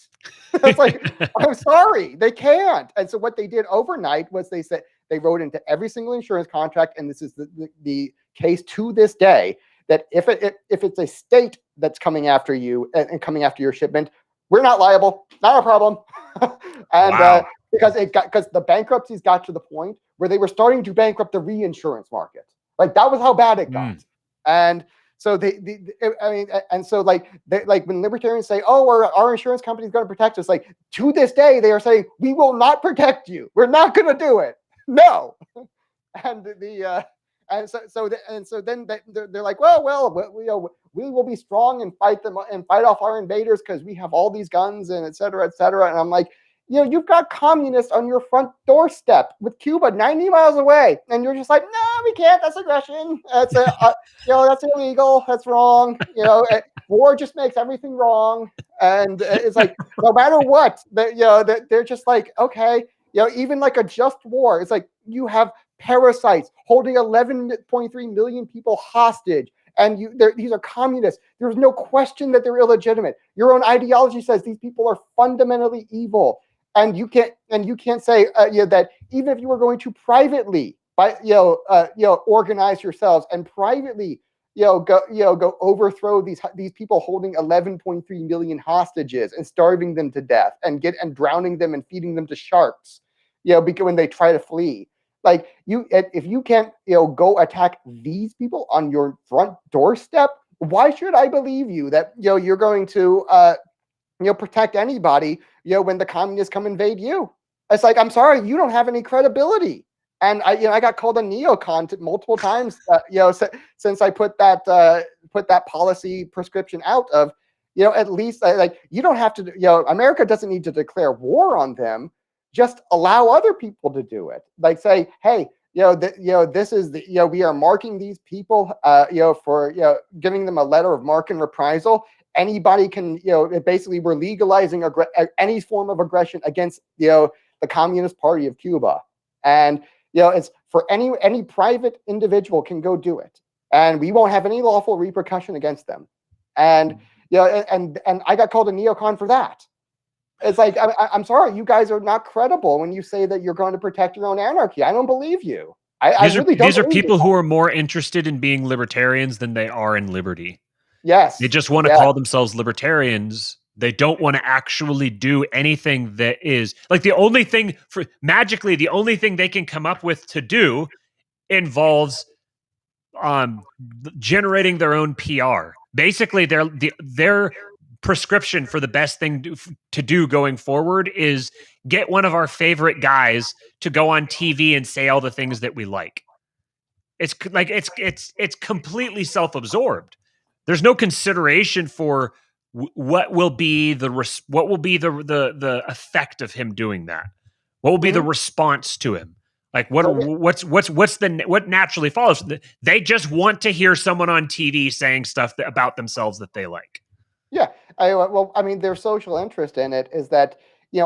It's like, I'm sorry, they can't. And so what they did overnight was they said they wrote into every single insurance contract, and this is the case to this day, that if it's a state that's coming after you and coming after your shipment, we're not liable, not a problem. And Wow. because the bankruptcies got to the point where they were starting to bankrupt the reinsurance market. Like, that was how bad it got. And so when libertarians say, "Oh, our insurance company is going to protect us," like, to this day they are saying, "We will not protect you. We're not going to do it. No." And so then they're like, "Well, we will be strong and fight them and fight off our invaders because we have all these guns and et cetera, et cetera." And I'm like, you've got communists on your front doorstep with Cuba 90 miles away, and you're just like, "No, we can't. That's aggression. That's that's illegal. That's wrong. War just makes everything wrong." And it's like, no matter what, they're just like, okay, even like a just war, it's like you have parasites holding 11.3 million people hostage. And these are communists. There's no question that they're illegitimate. Your own ideology says these people are fundamentally evil. And you can't say that even if you were going to privately, organize yourselves and privately, go overthrow these people holding 11.3 million hostages and starving them to death and drowning them and feeding them to sharks, because when they try to flee. Like, if you can't go attack these people on your front doorstep, why should I believe you that you're going to protect anybody when the communists come invade you? It's like, I'm sorry, you don't have any credibility. And I got called a neocon multiple times since I put that policy prescription out of at least like, you don't have to America doesn't need to declare war on them. Just allow other people to do it. Like, say, hey, this is we are marking these people for giving them a letter of mark and reprisal. Anybody can basically, we're legalizing any form of aggression against the Communist Party of Cuba. And it's for any private individual can go do it, and we won't have any lawful repercussion against them. And and I got called a neocon for that. It's like, I'm sorry, you guys are not credible when you say that you're going to protect your own anarchy. I don't believe you. I really don't. These are people who are more interested in being libertarians than they are in liberty. Yes. They just want to call themselves libertarians. They don't want to actually do anything that is like the only thing they can come up with to do involves generating their own PR. Basically, their prescription for the best thing to do going forward is get one of our favorite guys to go on TV and say all the things that we like. It's like it's completely self-absorbed. There's no consideration for what will be the effect of him doing that. What will be the response to him? Like what naturally follows? They just want to hear someone on TV saying stuff about themselves that they like. Yeah. Their social interest in it is that,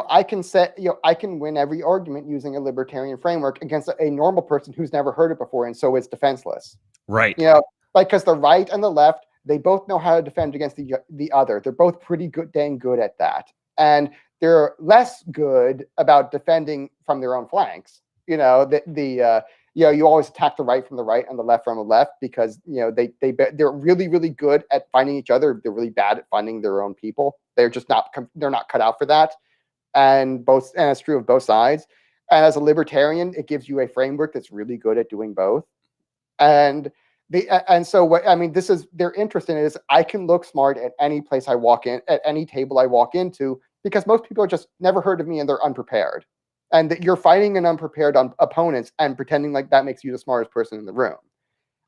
I can win every argument using a libertarian framework against a normal person who's never heard it before, and so is defenseless. Right. Because the right and the left, they both know how to defend against the other. They're both pretty dang good at that. And they're less good about defending from their own flanks. You always attack the right from the right and the left from the left because they're really, really good at finding each other. They're really bad at finding their own people. They're not cut out for that. And it's true of both sides. And as a libertarian, it gives you a framework that's really good at doing both. And this is their interest in it is I can look smart at any place I walk in, at any table I walk into, because most people are just never heard of me and they're unprepared. And that you're fighting an unprepared opponents and pretending like that makes you the smartest person in the room.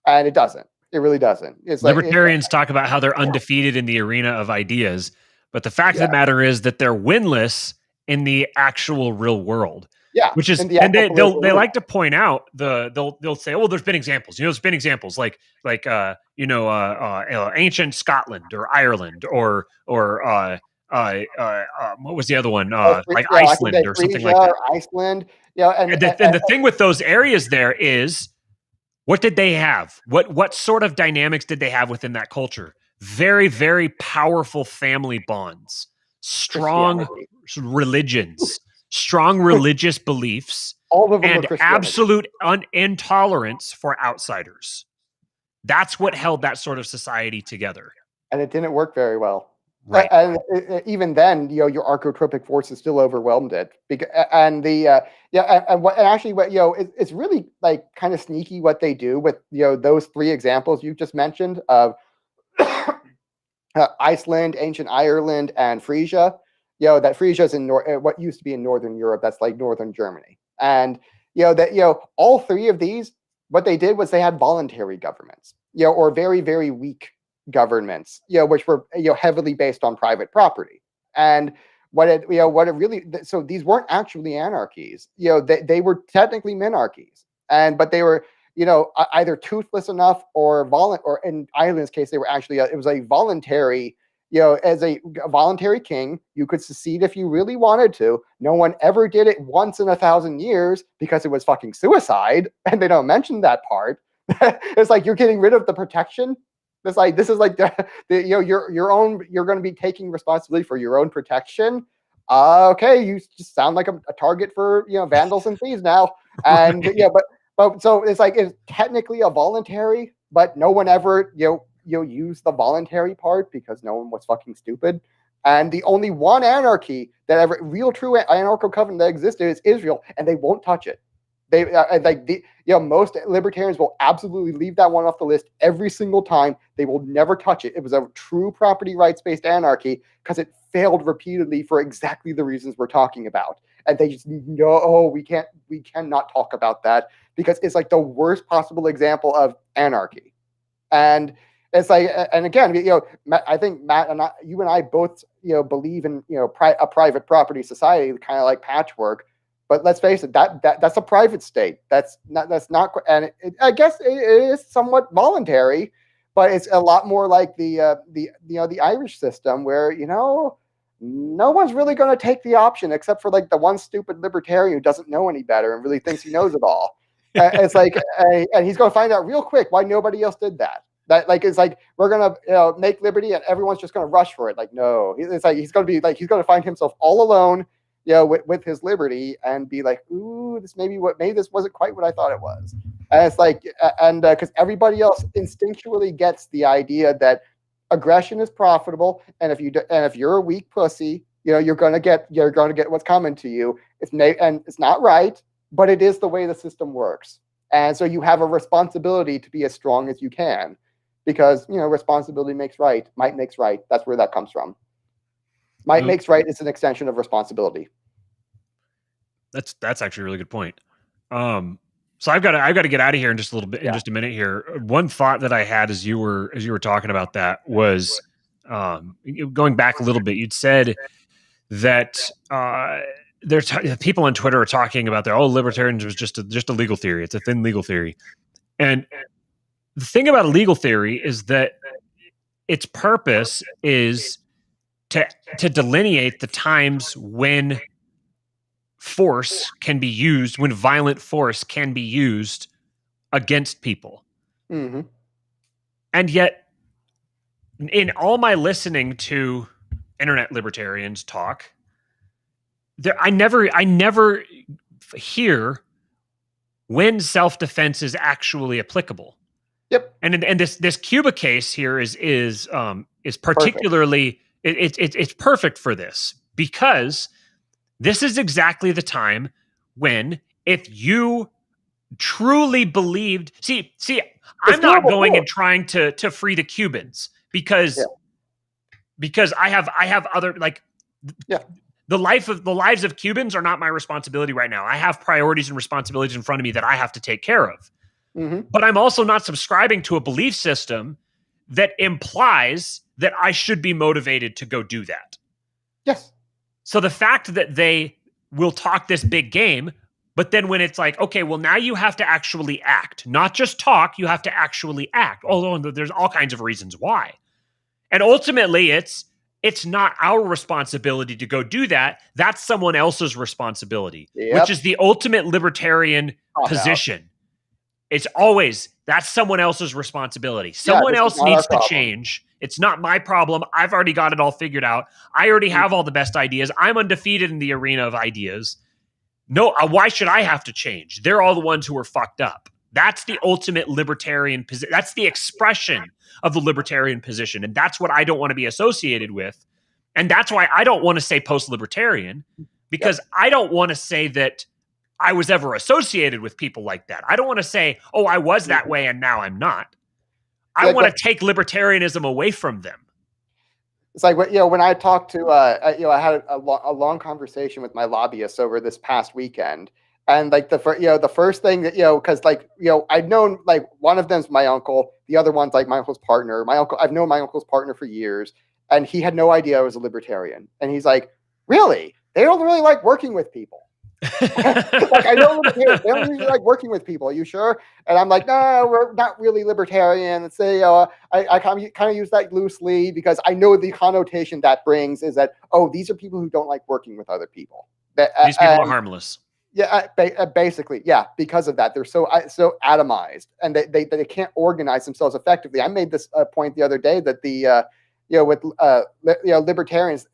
And it doesn't. It really doesn't. It's libertarians talk about how they're undefeated in the arena of ideas, but the fact of the matter is that they're winless in the actual real world. Yeah, Which is, in the and actual political they arena. like to point out they'll say, oh, well, there's been examples. There's been examples like ancient Scotland or Ireland or what was the other one? Like I can Iceland say or something Frisia like that. or Iceland. And And the thing with those areas there is, what did they have? What sort of dynamics did they have within that culture? Very, very powerful family bonds, strong religions, strong religious beliefs, all of them were and Christianity. absolute intolerance for outsiders. That's what held that sort of society together. And it didn't work very well. Right. And even then, your archetropic forces still overwhelmed it. And actually, it's really like kind of sneaky what they do with those three examples you just mentioned of Iceland, ancient Ireland, and Frisia. That Frisia is in what used to be in Northern Europe. That's like Northern Germany. And all three of these, what they did was they had voluntary governments, or very, very weak governments, which were heavily based on private property. And so these weren't actually anarchies. They were technically minarchies, but they were either toothless enough or in Ireland's case, they were actually it was a voluntary. As a voluntary king, you could secede if you really wanted to. No one ever did it once in 1,000 years because it was fucking suicide, and they don't mention that part. It's like you're getting rid of the protection. This is like your own. You're going to be taking responsibility for your own protection. Okay, you just sound like a target for vandals and thieves now. And but so it's like it's technically a voluntary, but no one ever use the voluntary part because no one was fucking stupid. And the only one anarchy that ever real true anarcho covenant that existed is Israel, and they won't touch it. They most libertarians will absolutely leave that one off the list every single time. They will never touch it. It was a true property rights based anarchy because it failed repeatedly for exactly the reasons we're talking about. And they just we cannot talk about that because it's like the worst possible example of anarchy. And it's like, and again, I think Matt and you and I both, believe in, a private property society, kind of like Patchwork. But let's face it, that's a private state. That's not, and I guess it is somewhat voluntary, but it's a lot more like the Irish system where no one's really going to take the option except for like the one stupid libertarian who doesn't know any better and really thinks he knows it all. It's like, and he's going to find out real quick why nobody else did that. That it's like we're gonna make liberty and everyone's just gonna rush for it. Like no, it's like he's gonna find himself all alone, with his liberty and be like, ooh, maybe this wasn't quite what I thought it was. And it's like, because everybody else instinctually gets the idea that aggression is profitable, and if you're a weak pussy, you're gonna get what's coming to you. And it's not right, but it is the way the system works. And so you have a responsibility to be as strong as you can. Because responsibility makes right. Might makes right. That's where that comes from. Might makes right is an extension of responsibility. That's actually a really good point. So I've got to get out of here in just a little bit, in just a minute here. One thought that I had as you were talking about that was going back a little bit. You'd said that there's people on Twitter are talking about that. Oh, libertarianism was just a legal theory. It's a thin legal theory, and the thing about a legal theory is that its purpose is to delineate the times when force can be used, when violent force can be used against people. Mm-hmm. And yet, in all my listening to internet libertarians talk, I never hear when self-defense is actually applicable. Yep. And this Cuba case here is particularly it's perfect for this, because this is exactly the time when, if you truly believed, see, I'm not going and trying to free the Cubans because I have other the lives of Cubans are not my responsibility right now. I have priorities and responsibilities in front of me that I have to take care of. Mm-hmm. But I'm also not subscribing to a belief system that implies that I should be motivated to go do that. Yes. So the fact that they will talk this big game, but then when it's like, okay, well, now you have to actually act, not just talk, you have to actually act. Although there's all kinds of reasons why. And ultimately, it's not our responsibility to go do that. That's someone else's responsibility, which is the ultimate libertarian position. It's always, that's someone else's responsibility. Someone else needs to change. It's not my problem. I've already got it all figured out. I already have all the best ideas. I'm undefeated in the arena of ideas. No, why should I have to change? They're all the ones who are fucked up. That's the ultimate libertarian position. That's the expression of the libertarian position. And that's what I don't want to be associated with. And that's why I don't want to say post-libertarian, because I don't want to say that I was ever associated with people like that. I don't want to say, oh, I was that way and now I'm not. I want to take libertarianism away from them. It's like, when I talked to, I had a long conversation with my lobbyists over this past weekend. And like the first thing that, because I've known, like, one of them's my uncle. The other one's like my uncle's partner. I've known my uncle's partner for years. And he had no idea I was a libertarian. And he's like, really? They don't really like working with people. Like, I know libertarians, they don't usually like working with people. Are you sure? And I'm like, no, we're not really libertarian. It's I kind of use that loosely because I know the connotation that brings is that, oh, these are people who don't like working with other people. These people are harmless. Yeah, basically, yeah. Because of that, they're so atomized, and they can't organize themselves effectively. I made this point the other day that libertarians,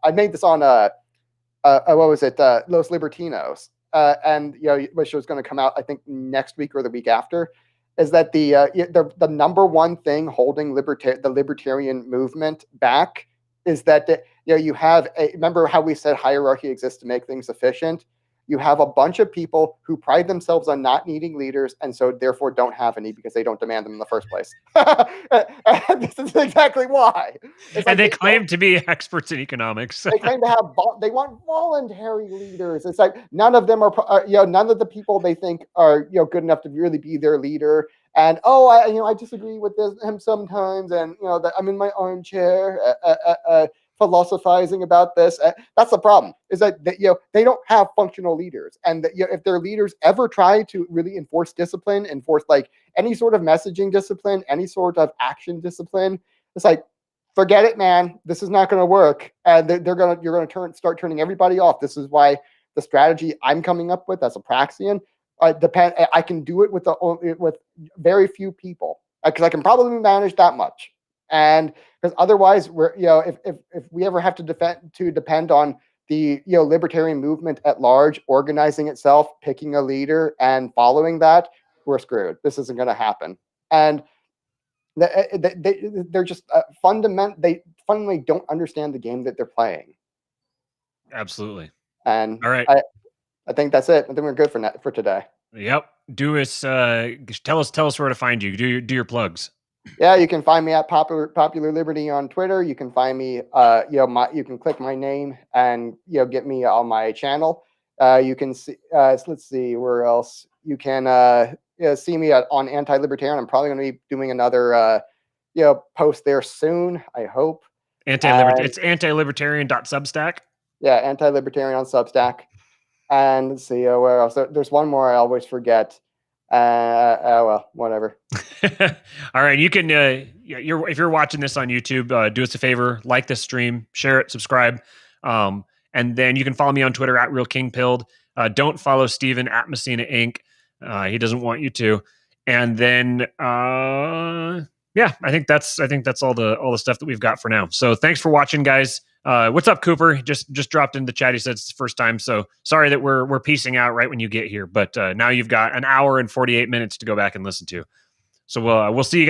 I made this on what was it? Los Libertinos, and which was going to come out, I think, next week or the week after, is that the number one thing holding the libertarian movement back is that you have remember how we said hierarchy exists to make things efficient. You have a bunch of people who pride themselves on not needing leaders, and so therefore don't have any because they don't demand them in the first place. And this is exactly why. And they claim to be experts in economics. They claim to have. They want voluntary leaders. It's like none of them are. None of the people they think are good enough to really be their leader. And I disagree with him sometimes, and that I'm in my armchair. Philosophizing about this. That's the problem, is that they don't have functional leaders, and that if their leaders ever try to really enforce discipline, enforce like any sort of messaging discipline, any sort of action discipline, it's like, forget it, man. This is not going to work, and you're going to start turning everybody off. This is why the strategy I'm coming up with as a Praxian, I can do it with very few people because I can probably manage that much. And because otherwise, if we ever have to depend on the libertarian movement at large organizing itself, picking a leader, and following that, we're screwed. This isn't going to happen. And they're just they fundamentally don't understand the game that they're playing. Absolutely. And all right, I think that's it. I think we're good for today. Yep. Do us tell us where to find you. Do your plugs. Yeah, you can find me at Popular Liberty on Twitter. You can find me, you can click my name and get me on my channel. You can see, let's see where else you can see me on Anti-Libertarian. I'm probably going to be doing another post there soon, I hope. It's anti-libertarian.substack. Yeah, Anti-Libertarian on Substack. And let's see where else. There's one more I always forget. Well, whatever. All right, you can if you're watching this on YouTube, do us a favor, like this stream, share it, subscribe, and then you can follow me on Twitter at RealKingPilled. Don't follow Steven at Messina Inc. He doesn't want you to. And then yeah, I think that's all the stuff that we've got for now. So thanks for watching, guys. What's up, Cooper? Just dropped into the chat. He said it's the first time, so sorry that we're piecing out right when you get here. But now you've got an hour and 48 minutes to go back and listen to. So we'll see you guys